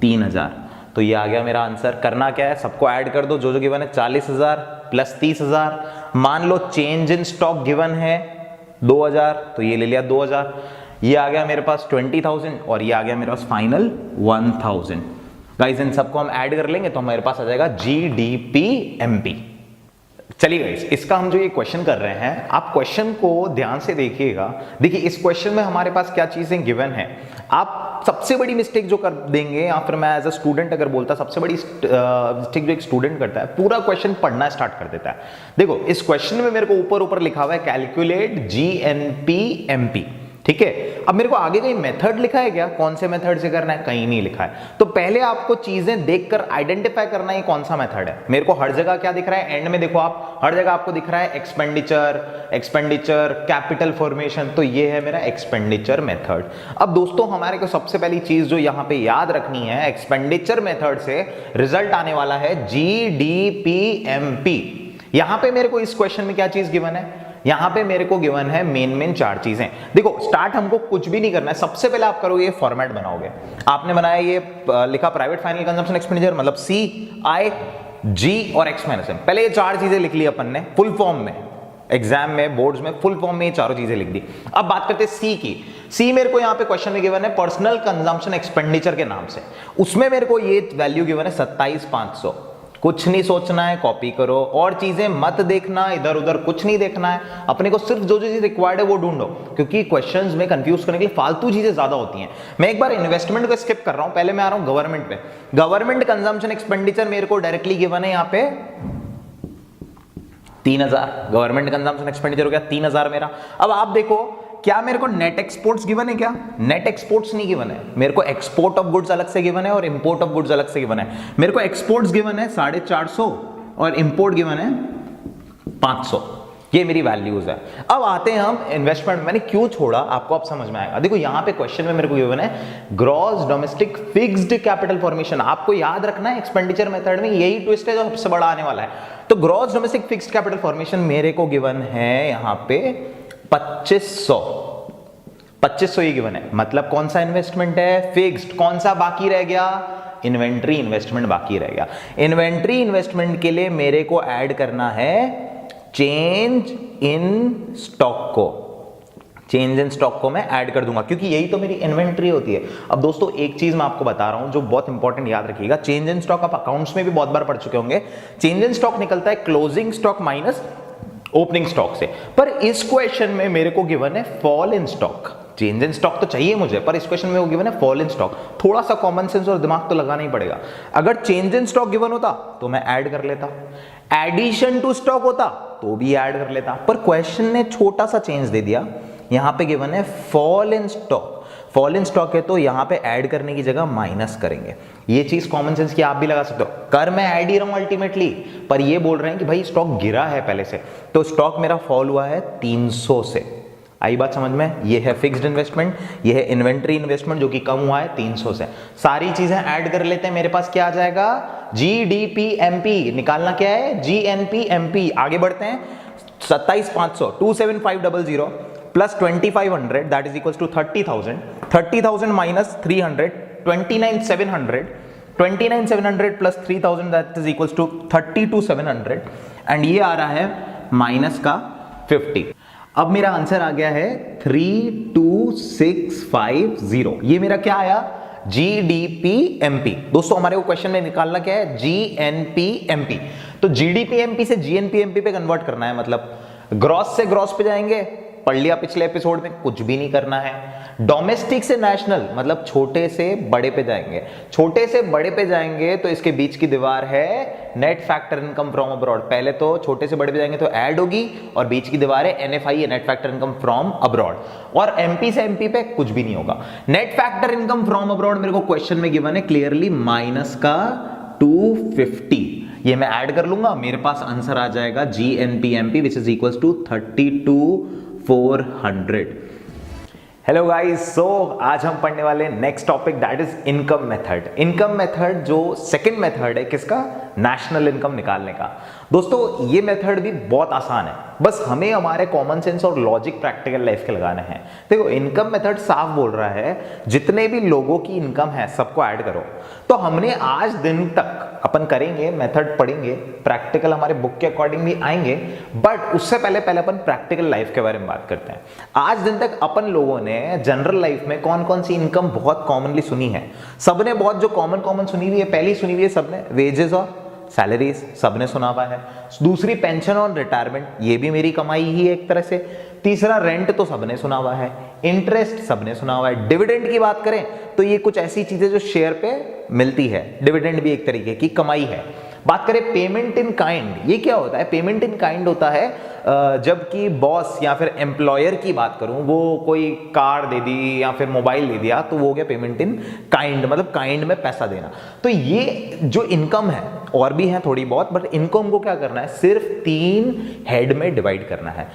3,000, तो ये आ गया मेरा आंसर। करना क्या है, सबको ऐड कर दो, जो जो गिवन है 40,000 प्लस 30,000। मान लो चेंज इन स्टॉक गिवन है 2,000, तो ये ले लिया 2,000, ये आ गया मेरे पास 20,000, और ये आ गया मेरे पास फाइनल 1,000। गाइस इन सबको हम ऐड कर लेंगे तो हमारे पास आ जाएगा GDP-MP। चलिए गाइस, इसका हम जो ये क्वेश्चन कर रहे हैं, आप क्वेश्चन को ध्यान से देखिएगा। देखिए इस क्वेश्चन में हमारे पास क्या चीजें गिवन है। आप सबसे बड़ी मिस्टेक जो कर देंगे, या फिर मैं एज अ स्टूडेंट अगर बोलता, सबसे बड़ी मिस्टेक जो एक स्टूडेंट करता है, पूरा क्वेश्चन पढ़ना स्टार्ट कर देता है। देखो इस क्वेश्चन में मेरे को ऊपर ऊपर लिखा हुआ है कैलकुलेट GNP-MP, ठीक है। अब मेरे को आगे कहीं मेथड लिखा है क्या, कौन से मेथड से करना है, कहीं नहीं लिखा है। तो पहले आपको चीजें देखकर आइडेंटिफाई करना है कौन सा मेथड है। मेरे को हर जगह क्या दिख रहा है, एंड में देखो आप, हर जगह आपको दिख रहा है एक्सपेंडिचर कैपिटल फॉर्मेशन, तो ये है मेरा एक्सपेंडिचर मेथड। अब दोस्तों हमारे को सबसे पहली चीज जो यहां पे याद रखनी है, एक्सपेंडिचर मेथड से रिजल्ट आने वाला है GDP-MP। यहां पे मेरे को इस क्वेश्चन में क्या चीज गिवन है, यहां पे मेरे को गिवन है मेन 4 चीजें। देखो स्टार्ट हमको कुछ भी नहीं करना है, सबसे पहले आप करोगे फॉर्मेट बनाओगे। आपने बनाया ये लिखा प्राइवेट फाइनल कंजम्पशन एक्सपेंडिचर, मतलब CI, G और X माइनस M। पहले ये 4 चीजें लिख ली अपन ने फुल फॉर्म में, एग्जाम में बोर्ड्स में फुल फॉर्म में ये चारों चीजें लिख दी। अब बात करते हैं C की। C मेरे को यहाँ पे क्वेश्चन में गिवन है पर्सनल कंजम्पशन एक्सपेंडिचर के नाम से, उसमें मेरे को ये वैल्यू गिवन है 27,500। कुछ नहीं सोचना है, कॉपी करो, और चीजें मत देखना, इधर उधर कुछ नहीं देखना है, अपने को सिर्फ जो चीज रिक्वायर्ड है वो ढूंढो, क्योंकि क्वेश्चंस में कंफ्यूज करने के लिए फालतू चीजें ज्यादा होती हैं। मैं एक बार इन्वेस्टमेंट को स्किप कर रहा हूं, पहले मैं आ रहा हूं गवर्नमेंट पे। गवर्नमेंट कंजम्पशन एक्सपेंडिचर मेरे को डायरेक्टली गिवन है यहाँ पे 3,000, गवर्नमेंट कंजम्पशन एक्सपेंडिचर हो गया 3,000 मेरा। अब आप देखो क्या मेरे को नेट एक्सपोर्ट्स गिवन है क्या? नेट एक्सपोर्ट्स नहीं गिवन है, मेरे को एक्सपोर्ट ऑफ गुड्स अलग से गिवन है और इंपोर्ट ऑफ गुड्स अलग से गिवन है। मेरे को एक्सपोर्ट्स गिवन है 450 और इंपोर्ट गिवन है 500, ये मेरी वैल्यूज है। अब आते हैं हम इन्वेस्टमेंट, मैंने क्यों छोड़ा आपको अब समझ में आएगा। देखो यहाँ पे क्वेश्चन में मेरे को गिवन है gross domestic fixed capital formation. आपको याद रखना है एक्सपेंडिचर मेथड में यही ट्विस्ट है जो सबसे बड़ा आने वाला है। तो gross domestic fixed capital formation मेरे को गिवन है यहाँ पे 2500 ये गिवन है। मतलब कौन सा इन्वेस्टमेंट है? फिक्स्ड। कौन सा बाकी रह गया? इन्वेंट्री इन्वेस्टमेंट बाकी रह गया। इन्वेंट्री इन्वेस्टमेंट के लिए मेरे को ऐड करना है चेंज इन स्टॉक को। चेंज इन स्टॉक को मैं ऐड कर दूंगा, क्योंकि यही तो मेरी इन्वेंट्री होती है। अब दोस्तों एक चीज मैं आपको बता रहा हूं जो बहुत इंपॉर्टेंट याद रखिएगा, चेंज इन स्टॉक आप अकाउंट्स में भी बहुत बार पढ़ चुके होंगे। चेंज इन स्टॉक निकलता है closing stock minus opening stock से। पर इस क्वेश्चन में मेरे को गिवन है fall in stock. Change in stock तो चाहिए मुझे, पर इस क्वेश्चन में वो गिवन है फॉल इन स्टॉक। थोड़ा सा कॉमन सेंस और दिमाग तो लगाना ही पड़ेगा। अगर चेंज इन स्टॉक गिवन होता तो मैं ऐड कर लेता, एडिशन टू स्टॉक होता तो भी ऐड कर लेता, पर क्वेश्चन ने छोटा सा चेंज दे दिया। यहां पे गिवन है fall in stock. Fall in stock है तो यहां पे ऐड करने की जगह माइनस करेंगे। ये चीज कॉमन सेंस की आप भी लगा सकते हो। कर मैं ऐड ही रहा हूं अल्टीमेटली, पर ये बोल रहे हैं कि भाई स्टॉक गिरा है पहले से, तो स्टॉक मेरा फॉल हुआ है 300 से। आई बात समझ में? ये है फिक्स्ड इन्वेस्टमेंट, ये है इन्वेंट्री इन्वेस्टमेंट जो कि कम हुआ है 300 से। सारी चीजें ऐड कर लेते हैं, मेरे पास क्या आ जाएगा? GDPMP। निकालना क्या है? GNPMP। आगे बढ़ते हैं। 27,500 27500 plus 2500 that is equals to 30,000। 30,000 minus 300 29,700। 29,700 plus 3,000 that is equals to 32,700 and ये आ रहा है माइनस का 50। अब मेरा आंसर आ गया है 32,650। ये मेरा क्या आया? GDPMP। दोस्तों हमारे को क्वेश्चन में निकालना क्या है? GNPMP। तो GDPMP से GNPMP पे कन्वर्ट करना है, मतलब ग्रॉस से ग्रॉस पे जाएंगे। पढ़ लिया पिछले एपिसोड में, कुछ भी नहीं करना है। डोमेस्टिक से नेशनल मतलब छोटे से बड़े पे जाएंगे। छोटे से बड़े पे जाएंगे तो इसके बीच की दीवार है net factor income from abroad. पहले तो छोटे से बड़े पे जाएंगे तो ऐड होगी और बीच की दीवार है NFI, net factor income from abroad. और MP से MP पे कुछ भी नहीं होगा। Net factor income from abroad मेरे को क्वेश्चन में गिवन है क्लियरली माइनस का 250। ये मैं ऐड कर लूंगा, मेरे पास आंसर आ जाएगा GNPMP which is equals to 32,400। Hello guys, so आज हम पढ़ने वाले next topic that is income method. Income method जो सेकंड मेथड है किसका? नेशनल इनकम निकालने का। दोस्तों ये मेथड भी बहुत आसान है, बस हमें हमारे कॉमन सेंस और लॉजिक प्रैक्टिकल लाइफ के लगाने हैं। देखो इनकम मेथड साफ बोल रहा है जितने भी लोगों की इनकम है सबको ऐड करो। तो हमने आज दिन तक अपन करेंगे, मेथड पढ़ेंगे, प्रैक्टिकल हमारे बुक के अकॉर्डिंग भी आएंगे, बट उससे पहले अपन प्रैक्टिकल लाइफ के बारे में बात करते हैं। आज दिन तक अपन लोगों ने जनरल लाइफ में कौन कौन सी इनकम बहुत कॉमनली सुनी है? सबने बहुत जो कॉमन सुनी हुई है, पहली सुनी हुई है सबने वेजेस और सैलरीज, सबने सुना हुआ है। दूसरी पेंशन और रिटायरमेंट, ये भी मेरी कमाई ही है एक तरह से। तीसरा रेंट तो सबने सुना हुआ है। इंटरेस्ट सबने सुना हुआ है। डिविडेंड की बात करें तो ये कुछ ऐसी चीजें जो शेयर पे मिलती है, डिविडेंड भी एक तरीके की कमाई है। बात करें पेमेंट इन काइंड, ये क्या होता है? पेमेंट इन काइंड होता है जबकि बॉस या फिर एम्प्लॉयर की बात करूं, वो कोई कार दे दी या फिर मोबाइल दे दिया तो वो हो गया पेमेंट इन काइंड, मतलब काइंड में पैसा देना। तो ये जो इनकम है और भी है थोड़ी बहुत, बट इनकम को क्या करना है? सिर्फ 3 हेड में डिवाइड करना है।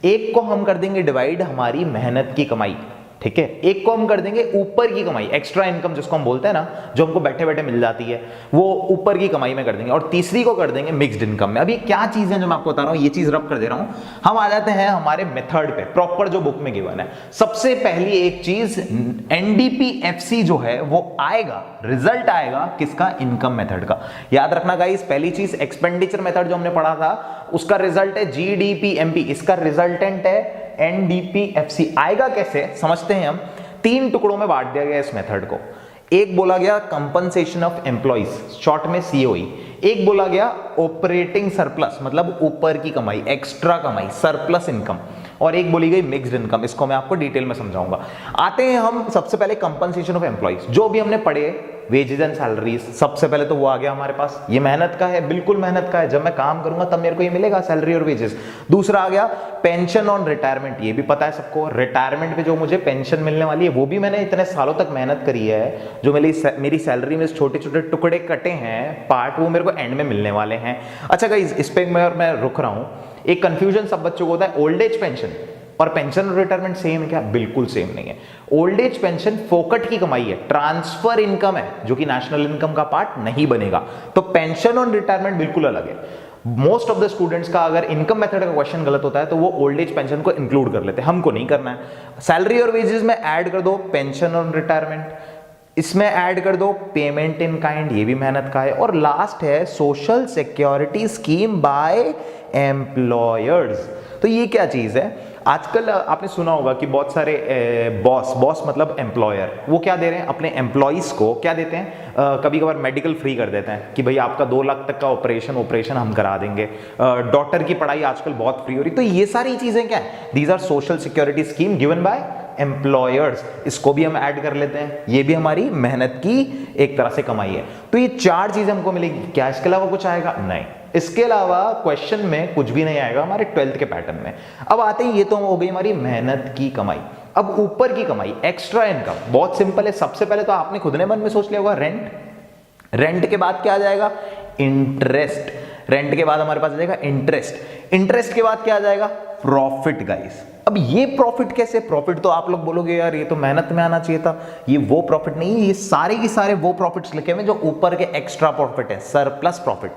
एक को हम कर देंगे डिवाइड हमारी मेहनत की कमाई, ठीक है। एक को हम कर देंगे ऊपर की कमाई, एक्स्ट्रा इनकम जिसको हम बोलते हैं ना, जो हमको बैठे बैठे मिल जाती है, वो ऊपर की कमाई में कर देंगे। और तीसरी को कर देंगे मिक्स्ड इनकम में। अभी क्या चीज है जो मैं आपको बता रहा हूं, ये चीज रब कर दे रहा हूं। हम आ जाते हैं हमारे मेथड पे, प्रॉपर जो बुक में गिवन है। सबसे पहली एक चीज NDPFC जो है वो आएगा, रिजल्ट आएगा किसका? इनकम मेथड का। याद रखना गाइस, पहली चीज एक्सपेंडिचर मेथड जो हमने पढ़ा था उसका रिजल्ट है GDPMP, इसका रिजल्टेंट है NDPFC। आएगा कैसे समझते हैं हम। 3 टुकड़ों में बांट दिया गया इस मेथड को। एक बोला गया कंपनसेशन ऑफ एम्प्लॉइज, शॉर्ट में COE। एक बोला गया ऑपरेटिंग सरप्लस, मतलब ऊपर की कमाई, एक्स्ट्रा कमाई, सरप्लस इनकम। और एक बोली गई मिक्स्ड इनकम, इसको मैं आपको डिटेल में समझाऊंगा। आते हैं हम सबसे पहले कंपनसेशन ऑफ एम्प्लॉइज। जो भी हमने पढ़े वेजेस एंड सैलरीज, सबसे पहले तो वो आ गया हमारे पास। ये मेहनत का है, बिल्कुल मेहनत का है। जब मैं काम करूंगा तब मेरे को ये मिलेगा, सैलरी और वेजेस। दूसरा आ गया पेंशन ऑन रिटायरमेंट, ये भी पता है सबको। रिटायरमेंट पे जो मुझे पेंशन मिलने वाली है वो भी मैंने इतने सालों तक मेहनत करी है, जो मेरी सैलरी में छोटे छोटे टुकड़े कटे हैं पार्ट, वो मेरे को एंड में मिलने वाले हैं। अच्छा गाइस, इस पे मैं रुक रहा हूं। एक कंफ्यूजन सब बच्चों को होता है, ओल्ड एज पेंशन और पेंशन और रिटायरमेंट सेम है क्या? बिल्कुल सेम नहीं है। ओल्ड एज पेंशन फोकट की कमाई है, ट्रांसफर इनकम है, जो कि नेशनल इनकम का पार्ट नहीं बनेगा। तो पेंशन और रिटायरमेंट बिल्कुल अलग है। मोस्ट ऑफ द स्टूडेंट्स का अगर इनकम मेथड का क्वेश्चन गलत होता है तो वो ओल्ड एज पेंशन को इंक्लूड कर लेते हैं, हमको नहीं करना है। सैलरी और वेजेस में ऐड कर दो पेंशन और रिटायरमेंट, इसमें ऐड कर दो पेमेंट इन काइंड, ये भी मेहनत का है। और लास्ट है social security scheme bye employers. तो ये क्या चीज है? आजकल आपने सुना होगा कि बहुत सारे बॉस मतलब एम्प्लॉयर, वो क्या दे रहे हैं अपने एम्प्लॉइज को, क्या देते हैं, कभी कभार मेडिकल फ्री कर देते हैं कि भाई आपका 2 लाख तक का ऑपरेशन हम करा देंगे, डॉक्टर की पढ़ाई आजकल बहुत फ्री हो रही। तो ये सारी चीजें क्या है, these are social security scheme given by employers. इसको भी हम ऐड कर लेते हैं, ये भी हमारी मेहनत की एक तरह से कमाई है। तो ये 4 चीजें हमको मिलेगी। क्या इसके अलावा कुछ आएगा? नहीं, इसके अलावा क्वेश्चन में कुछ भी नहीं आएगा हमारे 12th के पैटर्न में। अब आते हैं, ये तो हो गई हमारी मेहनत की कमाई। अब ऊपर की कमाई, एक्स्ट्रा इनकम, बहुत सिंपल है। सबसे पहले तो आपने खुद ने मन में सोच लिया होगा रेंट। रेंट के बाद क्या आ जाएगा? इंटरेस्ट। रेंट के बाद हमारे पास आ जाएगा इंटरेस्ट। इंटरेस्ट के बाद क्या आ जाएगा? Profit guys. अब ये प्रॉफिट कैसे? प्रॉफिट तो आप लोग बोलोगे यार ये तो मेहनत में आना चाहिए था, ये वो प्रॉफिट नहीं है, ये सारे के सारे वो प्रॉफिट्स लिखे हुए जो ऊपर के एक्स्ट्रा प्रॉफिट है, सरप्लस प्रॉफिट।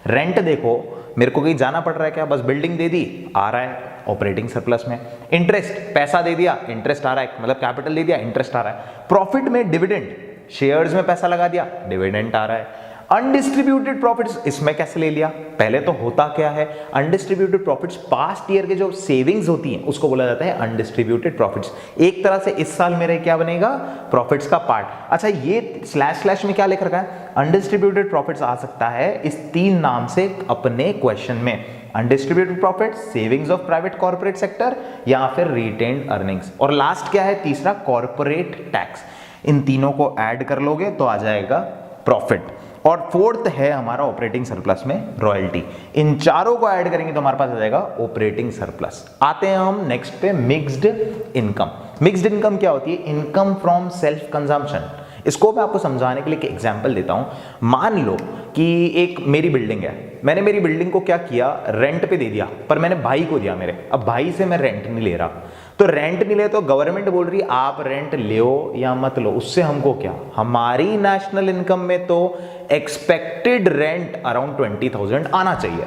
रेंट देखो, मेरे को कहीं जाना पड़ रहा है क्या? बस बिल्डिंग दे दी, आ रहा है ऑपरेटिंग सरप्लस में। इंटरेस्ट, पैसा दे दिया, इंटरेस्ट आ रहा है, मतलब कैपिटल दे दिया, इंटरेस्ट आ रहा है। प्रॉफिट में डिविडेंड, शेयर्स में पैसा लगा दिया, डिविडेंड आ रहा है। अनडिस्ट्रीब्यूटेड प्रॉफिट्स, इसमें कैसे ले लिया? पहले तो होता क्या है, अनडिस्ट्रीब्यूटेड प्रॉफिट्स पास्ट ईयर के जो सेविंग्स होती हैं उसको बोला जाता है अनडिस्ट्रीब्यूटेड प्रॉफिट्स। एक तरह से इस साल मेरे क्या बनेगा? प्रॉफिट्स का पार्ट। अच्छा, ये स्लैश में क्या लिख रखा है? अनडिस्ट्रीब्यूटेड प्रॉफिट्स आ सकता है इस 3 नाम से अपने क्वेश्चन में, undistributed profit, savings of private corporate sector, या फिर रिटेन्ड अर्निंग्स। और लास्ट क्या है? तीसरा कॉर्पोरेट टैक्स। इन तीनों को ऐड कर लोगे तो आ जाएगा प्रॉफिट। और फोर्थ है हमारा ऑपरेटिंग सरप्लस में रॉयल्टी। इन चारों को ऐड करेंगे तो हमारे पास आ जाएगा ऑपरेटिंग सरप्लस। आते हैं हम नेक्स्ट पे, मिक्स्ड इनकम। मिक्स्ड इनकम क्या होती है? Income from self consumption. इसको मैं आपको समझाने के लिए एक एग्जांपल देता हूं। मान लो कि एक मेरी बिल्डिंग है, मैंने मेरी बिल्डिंग को क्या किया? रेंट पे दे दिया, पर मैंने भाई को दिया मेरे। अब भाई से मैं रेंट नहीं ले रहा, तो रेंट नहीं ले तो गवर्नमेंट बोल रही आप रेंट लो या मत लो, उससे हमको क्या? हमारी नेशनल इनकम में तो एक्सपेक्टेड रेंट अराउंड 20,000 आना चाहिए।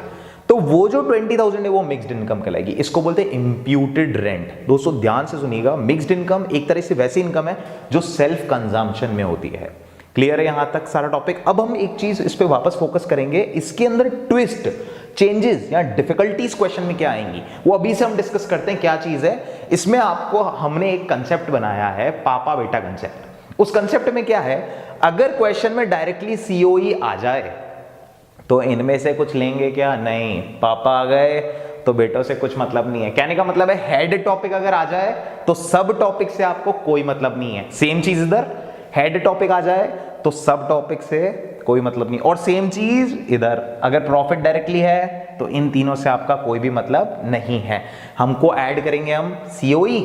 तो वो जो 20,000 है वो मिक्स्ड इनकम कहलाएगी। इसको बोलते हैं इंप्यूटेड रेंट। दोस्तों ध्यान से सुनिएगा, मिक्स्ड इनकम एक तरह से वैसी इनकम है जो सेल्फ कंजम्पशन में होती है। क्लियर है यहां तक सारा टॉपिक? अब हम एक चीज इस पे वापस फोकस करेंगे, इसके अंदर ट्विस्ट, चेंजेस या डिफिकल्टीज क्वेश्चन में क्या आएंगी वो अभी से हम डिस्कस करते हैं। क्या चीज है इसमें? आपको हमने एक कंसेप्ट बनाया है, पापा बेटा कंसेप्ट। उस कंसेप्ट में क्या है, अगर क्वेश्चन में डायरेक्टली सीओई आ जाए तो इनमें से कुछ लेंगे क्या? नहीं। पापा आ गए तो बेटों से कुछ मतलब नहीं है। कहने का मतलब है हेड टॉपिक अगर आ जाए तो सब टॉपिक से आपको कोई मतलब नहीं है। सेम चीज इधर, हेड टॉपिक आ जाए तो सब टॉपिक से कोई मतलब नहीं। और सेम चीज इधर, अगर प्रॉफिट डायरेक्टली है तो इन तीनों से आपका कोई भी मतलब नहीं है। हमको ऐड करेंगे हम COE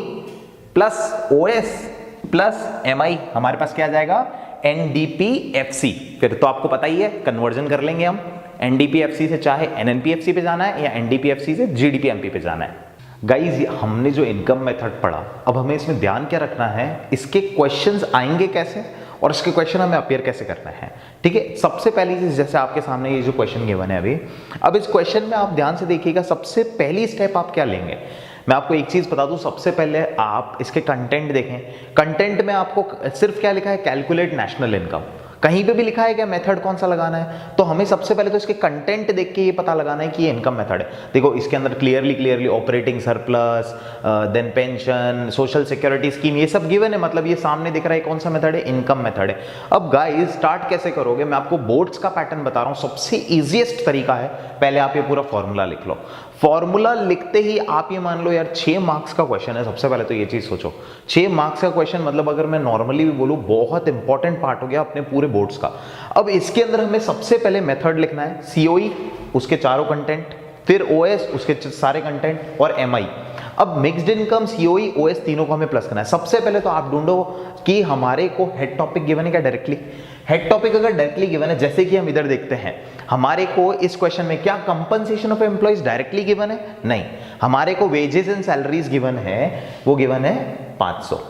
plus OS plus MI, हमारे पास क्या आ जाएगा? एनडीपीएफसी। फिर तो आपको पता ही है, कन्वर्जन कर लेंगे हम। एनडीपीएफसी से चाहे एनएनपीएफसी पे जाना है या एनडीपीएफसी से जीडीपीएमपी पे जाना है। गाइज हमने जो इनकम मेथड पढ़ा, अब हमें इसमें ध्यान क्या रखना है, इसके क्वेश्चंस आएंगे कैसे और इसके क्वेश्चन हमें अपेयर कैसे करना है। ठीक है, सबसे पहली चीज, जैसे आपके सामने ये जो क्वेश्चन गिवन है अभी, अब इस क्वेश्चन में आप ध्यान से देखिएगा, सबसे पहली स्टेप आप क्या लेंगे। मैं आपको एक चीज बता दूं, सबसे पहले आप इसके कंटेंट देखें। कंटेंट में आपको सिर्फ क्या लिखा है? Calculate national income. कहीं पे भी लिखा है क्या मेथड कौन सा लगाना है? तो हमें सबसे पहले तो इसके कंटेंट देख के ये पता लगाना है कि ये इनकम मेथड है। देखो इसके अंदर clearly operating surplus, then pension, social security scheme, ये सब गिवन है। मतलब ये सामने दिख रहा है कौन सा मेथड है? इनकम मेथड है। अब गाइस स्टार्ट कैसे करोगे? मैं आपको बोर्ड्स का पैटर्न बता रहा हूं। सबसे इजीएस्ट तरीका है, पहले आप ये पूरा फॉर्मूला लिख लो। फॉर्मूला लिखते ही आप ये मान लो यार 6 मार्क्स का क्वेश्चन है। सबसे पहले तो ये चीज सोचो, 6 मार्क्स का क्वेश्चन, मतलब अगर मैं नॉर्मली भी बोलूं बहुत इंपॉर्टेंट पार्ट हो गया अपने पूरे बोर्ड्स का। अब इसके अंदर हमें सबसे पहले मेथड लिखना है, सीओई उसके चारों कंटेंट, फिर ओएस उसके सारे कंटेंट, और एमआई। अब मिक्स्ड इनकम, सीओई, ओएस तीनों को हमें प्लस करना है। सबसे पहले तो आप ढूंढो कि हमारे को हेड टॉपिक गिवन है क्या डायरेक्टली। हेड टॉपिक अगर डायरेक्टली गिवन है, जैसे कि हम इधर देखते हैं, हमारे को इस क्वेश्चन में क्या compensation of employees directly given है? नहीं। हमारे को वेजेस एंड सैलरीज गिवन है, वो गिवन है 500।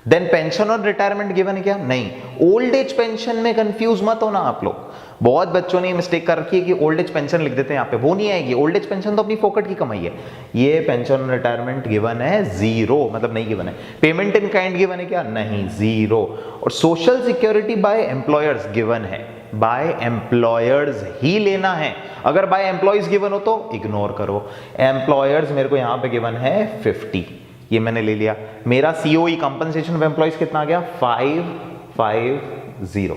देन पेंशन और रिटायरमेंट गिवन है क्या? नहीं। ओल्ड एज पेंशन में कंफ्यूज मत होना आप लोग। बहुत बच्चों ने मिस्टेक कर रखी है कि ओल्ड एज पेंशन लिख देते हैं यहाँ पे, वो नहीं आएगी। ओल्ड एज पेंशन तो अपनी फोकट की कमाई है। ये पेंशन और रिटायरमेंट गिवन है 0, मतलब नहीं गिवन है। पेमेंट इन काइंड गिवन है क्या? नहीं, 0। और social security bye employers given है बाय एम्प्लॉयर्स ही लेना है। अगर बाय एम्प्लॉयज गिवन हो तो इग्नोर करो। एम्प्लॉयर्स मेरे को यहां पे गिवन है 50, ये मैंने ले लिया। मेरा सीओई कंपनसेशन ऑफ एम्प्लॉयज कितना आ गया 550,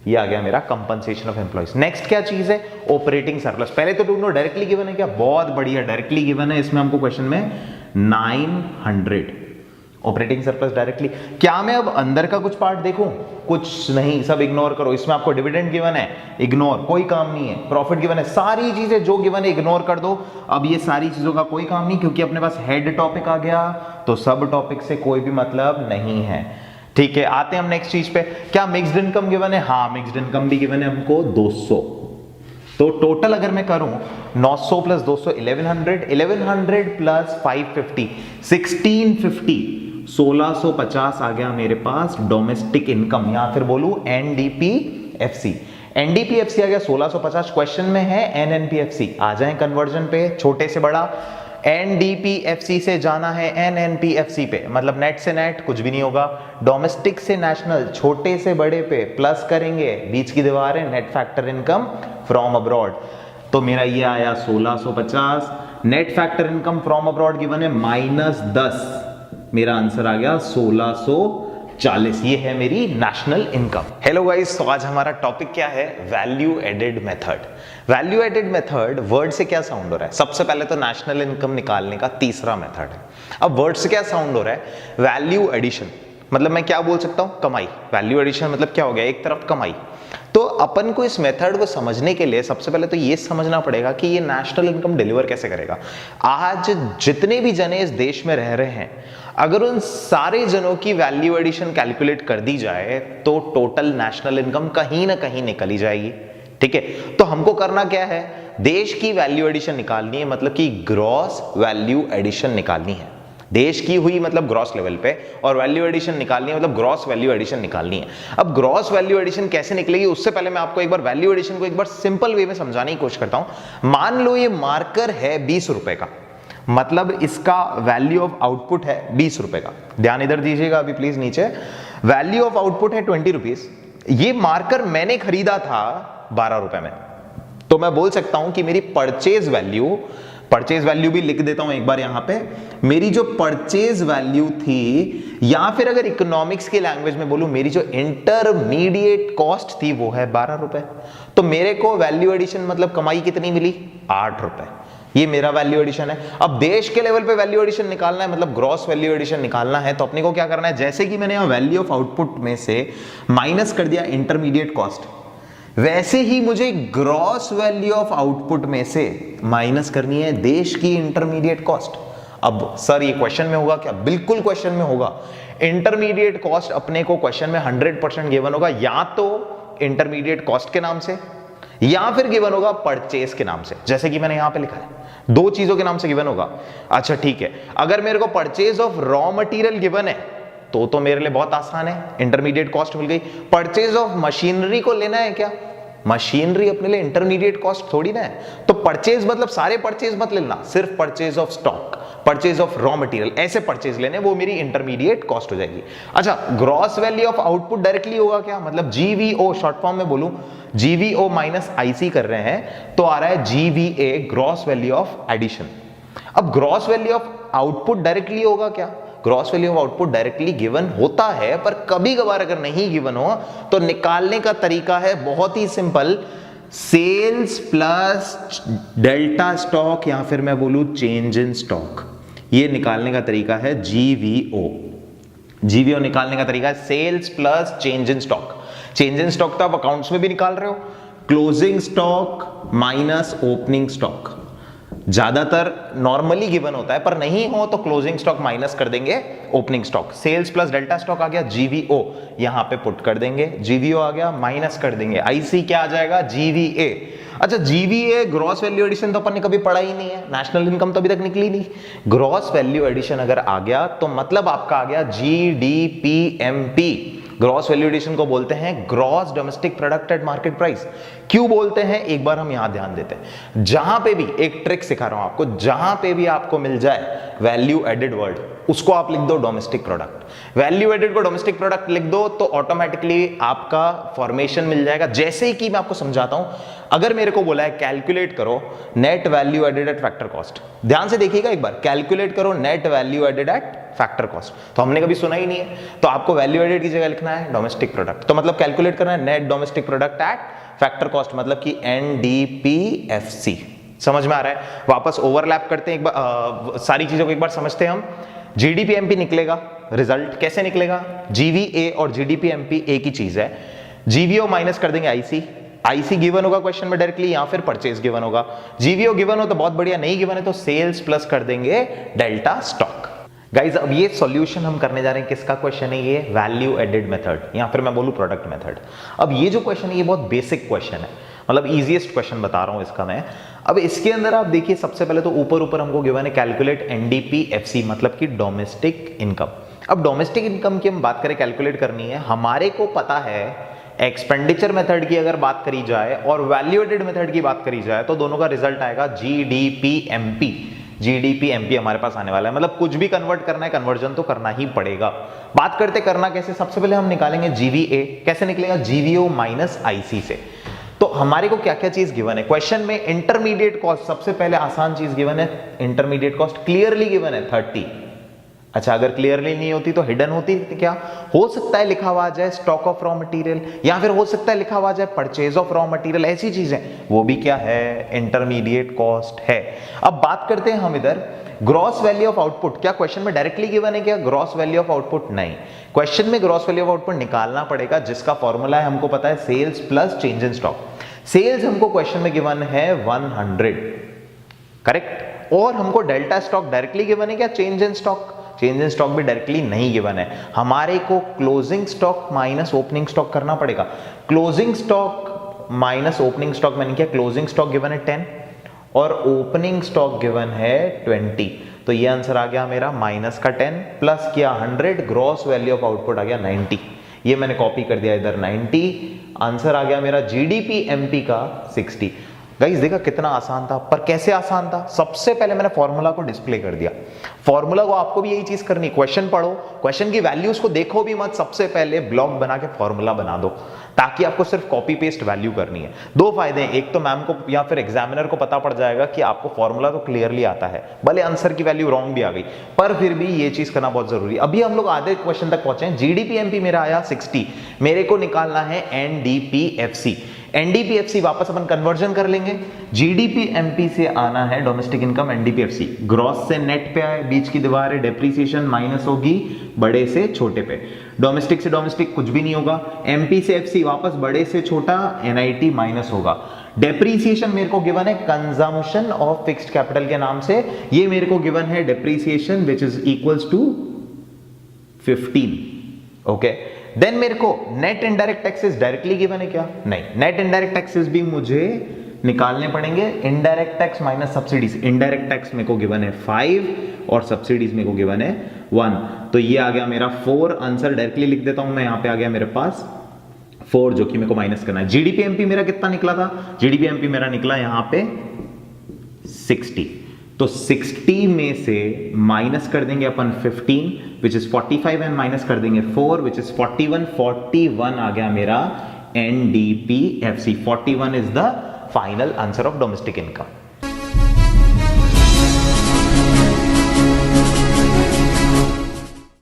ये आ गया मेरा कंपनसेशन ऑफ एम्प्लॉयज। नेक्स्ट क्या चीज है ऑपरेटिंग सरप्लस। पहले तो ढूंढो डायरेक्टली गिवन है क्या, बहुत बढ़िया डायरेक्टली गिवन है। इसमें हमको क्वेश्चन में 900 ऑपरेटिंग सरप्लस डायरेक्टली। क्या मैं अब अंदर का कुछ पार्ट देखूं, कुछ नहीं, सब इग्नोर करो। इसमें आपको डिविडेंड गिवन है, इग्नोर, कोई काम नहीं है। प्रॉफिट गिवन है, सारी चीजें जो गिवन है इग्नोर कर दो। अब ये सारी चीजों का कोई काम नहीं, क्योंकि अपने पास हेड टॉपिक आ गया, तो सब टॉपिक से कोई भी मतलब नहीं है। ठीक है, आते हैं हम नेक्स्ट चीज पे। क्या मिक्स्ड इनकम गिवन है? हाँ, मिक्स्ड इनकम भी गिवन है हमको 200। तो टोटल अगर मैं करूं 900 प्लस 200 1100, 1100 प्लस 550 1650, 1650 आ गया मेरे पास डोमेस्टिक इनकम, या फिर बोलूं एनडीपीएफसी। एनडीपीएफसी आ गया 1650। क्वेश्चन में है एनएनपीएफसी। आ जाए कन्वर्जन पे, छोटे से बड़ा। एनडीपीएफसी से जाना है एनएनपीएफसी पे, मतलब नेट से नेट कुछ भी नहीं होगा। डोमेस्टिक से नेशनल, छोटे से बड़े पे प्लस करेंगे, बीच की दीवार है net factor income from abroad. तो मेरा ये आया 1650। Net factor income from abroad given है -10, मेरा आंसर आ गया 1640। ये है मेरी नेशनल इनकम। हेलो गाइस, तो आज हमारा टॉपिक क्या है, value added method. Value added method word से क्या साउंड हो रहा है? सबसे पहले तो नेशनल इनकम निकालने का तीसरा मेथड है। अब वर्ड से क्या साउंड हो रहा है, वैल्यू एडिशन। मतलब मैं क्या बोल सकता हूं, कमाई। वैल्यू एडिशन मतलब क्या हो गया, एक तरफ कमाई। तो अपन को इस मेथड को समझने के लिए सबसे पहले तो ये समझना पड़ेगा कि ये नेशनल इनकम डिलीवर कैसे करेगा। आज जितने भी जने इस देश में रह रहे हैं, अगर उन सारे जनों की वैल्यू एडिशन कैलकुलेट कर दी जाए तो टोटल नेशनल इनकम कहीं ना कहीं निकल ही जाएगी। ठीक है, तो हमको करना क्या है, देश की वैल्यू एडिशन निकालनी है, मतलब कि ग्रॉस वैल्यू एडिशन निकालनी है। देश की हुई मतलब ग्रॉस लेवल पे, और वैल्यू एडिशन निकालनी है मतलब ग्रॉस वैल्यू एडिशन निकालनी है। अब ग्रॉस वैल्यू एडिशन कैसे निकलेगी, उससे पहले मैं आपको एक बार वैल्यू एडिशन को एक बार सिंपल वे में समझाने की कोशिश करता हूं। मान लो ये मार्कर है 20 रुपए का, मतलब इसका वैल्यू ऑफ आउटपुट है 20 रुपए का। ध्यान इधर दीजिएगा अभी प्लीज, नीचे वैल्यू ऑफ आउटपुट है 20 रुपीज। ये मार्कर मैंने खरीदा था 12 रुपए में, तो मैं बोल सकता हूं कि मेरी परचेज वैल्यू भी लिख देता हूं एक बार यहां पे। मेरी जो परचेज वैल्यू थी, या फिर अगर इकोनॉमिक्स की लैंग्वेज में बोलूं, मेरी जो इंटरमीडिएट कॉस्ट थी वो है 12 रुपए। तो मेरे को वैल्यू एडिशन मतलब कमाई कितनी मिली, 8 रुपए। ये मेरा वैल्यू एडिशन है। अब देश के लेवल पे वैल्यू एडिशन निकालना है, मतलब ग्रॉस वैल्यू एडिशन निकालना है, तो अपने को क्या करना है, जैसे कि मैंने यहां वैल्यू ऑफ आउटपुट में से माइनस कर दिया इंटरमीडिएट कॉस्ट, वैसे ही मुझे ग्रॉस वैल्यू ऑफ आउटपुट में से माइनस करनी है देश की इंटरमीडिएट कॉस्ट। अब सर ये क्वेश्चन में होगा क्या? बिल्कुल क्वेश्चन में होगा। इंटरमीडिएट कॉस्ट अपने को क्वेश्चन में 100% गिवन होगा, या तो इंटरमीडिएट कॉस्ट के नाम से या फिर गिवन होगा परचेज के नाम से, जैसे कि मैंने यहां पे लिखा है, दो चीजों के नाम से गिवन होगा। अच्छा ठीक है, अगर मेरे को purchase of raw material given है तो मेरे लिए बहुत आसान है, इंटरमीडिएट कॉस्ट मिल गई। परचेज ऑफ मशीनरी को लेना है क्या, मशीनरी अपने लिए इंटरमीडिएट कॉस्ट थोड़ी ना है। तो परचेज मतलब सारे परचेज मत लेना, सिर्फ purchase of stock, purchase of raw material, ऐसे परचेज लेने, वो मेरी इंटरमीडिएट कॉस्ट हो जाएगी। अच्छा, gross value of output directly होगा क्या, मतलब जीवीओ, शॉर्ट फॉर्म में बोलूं जीवीओ माइनस आईसी कर रहे हैं तो आ रहा है GVA, gross value of addition. अब gross value of output directly होगा क्या, gross value of output directly given होता है, पर कभी कभार अगर नहीं गिवन हो तो निकालने का तरीका है बहुत ही simple, sales plus delta stock, या फिर मैं बोलूं चेंज इन स्टॉक। ये निकालने का तरीका है जीवीओ। जीवीओ निकालने का तरीका है sales plus change in stock. Change in stock तो आप अकाउंट्स में भी निकाल रहे हो, closing stock minus opening stock ज्यादातर नॉर्मली गिवन होता है, पर नहीं हो तो क्लोजिंग स्टॉक माइनस कर देंगे opening stock. Sales plus delta stock आ गया जीवीओ, यहां पे पुट कर देंगे, जीवीओ आ गया माइनस कर देंगे, आईसी क्या आ जाएगा जीवीए। अच्छा, जीवीए ग्रॉस वैल्यू एडिशन तो अपन ने कभी पढ़ा ही नहीं है, नेशनल इनकम तो अभी तक निकली नहीं। ग्रॉस वैल्यू एडिशन अगर आ गया तो मतलब आपका आ गया जीडीपीएमपी। ग्रॉस वैल्यू एडिशन को बोलते हैं gross domestic product at market price. क्यों बोलते हैं एक बार हम यहां ध्यान देते हैं। जहां पे भी एक ट्रिक सिखा रहा हूं आपको, जहां पे भी आपको मिल जाए वैल्यू एडेड वर्ड, उसको आप लिख दो डोमेस्टिक प्रोडक्ट। वैल्यू एडेड को डोमेस्टिक प्रोडक्ट लिख दो तो ऑटोमेटिकली आपका फॉर्मेशन मिल जाएगा। जैसे ही कि मैं आपको समझाता हूं, अगर मेरे को बोला है कैलकुलेट करो net value added at factor cost, ध्यान से देखिएगा एक बार, कैलकुलेट करो net value added at factor cost, तो हमने कभी सुना ही नहीं है, तो आपको वैल्यू एडेड की जगह लिखना है डोमेस्टिक प्रोडक्ट। तो मतलब कैलकुलेट करना है net domestic product at factor cost, मतलब कि NDPFC। समझ में आ रहा है? वापस ओवरलैप करते हैं एक बार, सारी चीजों को एक बार समझते हैं हम। GDPMP निकलेगा, रिजल्ट कैसे निकलेगा? GVA और GDPMP एक ही चीज है। GVO माइनस कर देंगे IC गिवन होगा क्वेश्चन में डायरेक्टली, या फिर परचेज गिवन होगा। GVO गिवन हो तो बहुत बढ़िया, नहीं गिवन है तो सेल्स प्लस कर देंगे डेल्टा स्टॉक। गाइज अब ये सॉल्यूशन हम करने जा रहे हैं, किसका क्वेश्चन है ये? वैल्यू एडेड मेथड, या फिर मैं बोलूं प्रोडक्ट मेथड। अब ये जो क्वेश्चन है ये बहुत बेसिक क्वेश्चन है, मतलब इजीएस्ट क्वेश्चन बता रहा हूं इसका मैं। अब इसके अंदर आप देखिए, सबसे पहले तो ऊपर हमको गिवन है कैलकुलेट NDPFC, मतलब कि डोमेस्टिक इनकम। अब डोमेस्टिक इनकम की हम बात करें, कैलकुलेट करनी है, हमारे को पता है एक्सपेंडिचर मेथड की अगर बात करी जाए और वैल्यू एडेड मेथड की बात करी जाए तो दोनों का रिजल्ट आएगा GDPMP हमारे पास आने वाला है। मतलब कुछ भी कन्वर्ट करना है, कन्वर्जन तो करना ही पड़ेगा। बात करते करना कैसे, सबसे पहले हम निकालेंगे GVA, कैसे निकलेगा? GVO माइनस IC से। तो हमारे को क्या क्या चीज गिवन है क्वेश्चन में? इंटरमीडिएट कॉस्ट, सबसे पहले आसान चीज गिवन है, इंटरमीडिएट कॉस्ट क्लियरली गिवन है 30। अच्छा, अगर क्लियरली नहीं होती तो हिडन होती, क्या हो सकता है लिखा हुआ आ जाए स्टॉक ऑफ रॉ मटेरियल, या फिर हो सकता है लिखा हुआ आ जाए परचेज ऑफ रॉ मटेरियल, ऐसी चीजें, वो भी क्या है? इंटरमीडिएट कॉस्ट है। अब बात करते हैं हम इधर ग्रॉस वैल्यू ऑफ आउटपुट। क्या क्वेश्चन में डायरेक्टली गिवन है क्या ग्रॉस वैल्यू ऑफ आउटपुट? नहीं, क्वेश्चन में ग्रॉस वैल्यू ऑफ आउटपुट निकालना पड़ेगा, जिसका फॉर्मूला है हमको पता है sales plus change in stock. Sales हमको क्वेश्चन में गिवन है 100, करेक्ट, और हमको डेल्टा स्टॉक डायरेक्टली गिवन है क्या? Change in stock, change in stock भी डायरेक्टली नहीं गिवन है। हमारे को closing stock minus opening stock करना पड़ेगा। Closing stock minus opening stock मैंने किया, क्लोजिंग स्टॉक गिवन है 10 और ओपनिंग स्टॉक गिवन है 20, तो ये आंसर आ गया मेरा माइनस का 10 प्लस किया 100, ग्रॉस वैल्यू ऑफ आउटपुट आ गया 90। ये मैंने कॉपी कर दिया इधर 90, आंसर आ गया मेरा GDPMP का 60। गाइस देखा कितना आसान था, पर कैसे आसान था? सबसे पहले मैंने फॉर्मूला को डिस्प्ले कर दिया। फॉर्मूला को आपको भी यही चीज करनी, क्वेश्चन पढ़ो, क्वेश्चन की वैल्यूज को देखो भी मत, सबसे पहले ब्लॉक बना के फॉर्मूला बना दो, ताकि आपको सिर्फ कॉपी पेस्ट वैल्यू करनी है। दो फायदे हैं, एक तो मैम को या फिर एग्जामिनर को पता पड़ जाएगा कि आपको फॉर्मूला तो क्लियरली आता है, भले आंसर की वैल्यू रॉन्ग भी आ गई, पर फिर भी ये चीज करना बहुत जरूरी है। अभी हम लोग आधे क्वेश्चन तक पहुंचे हैं। GDPMP मेरा आया 60, मेरे को निकालना है NDPFC। NDPFC वापस अपन कन्वर्जन कर लेंगे, GDPMP से आना है डोमेस्टिक इनकम NDPFC, ग्रॉस से नेट पे आए, बीच की दीवार है, डेप्रीसिएशन माइनस होगी बड़े से छोटे पे, डोमेस्टिक से डोमेस्टिक कुछ भी नहीं होगा, MP से FC वापस बड़े से छोटा, NIT माइनस होगा। डेप्रीसिएशन मेरे को गिवन है कंजम्पशन ऑफ फिक्स्ड कैपिटल के नाम से, ये मेरे को गिवन है depreciation which is equals to 15, okay. Then मेरे को net indirect taxes directly given है क्या? नहीं, नेट इनडायरेक्ट टैक्सेस भी मुझे निकालने पड़ेंगे, indirect tax minus subsidies. Indirect tax मेरे को गिवन है 5 और सब्सिडीज मेरे को गिवन है 1, तो ये आ गया मेरा 4, आंसर डायरेक्टली लिख देता हूं मैं, यहां पे आ गया मेरे पास 4, जो कि मेरे को माइनस करना है। GDPMP मेरा कितना निकला था? GDPMP मेरा निकला यहां पे 60, तो 60 में से माइनस कर देंगे अपन 15 विच इज 45 एंड माइनस कर देंगे 4 विच इज 41 आ गया मेरा NDPFC। 41 is the final answer of domestic income.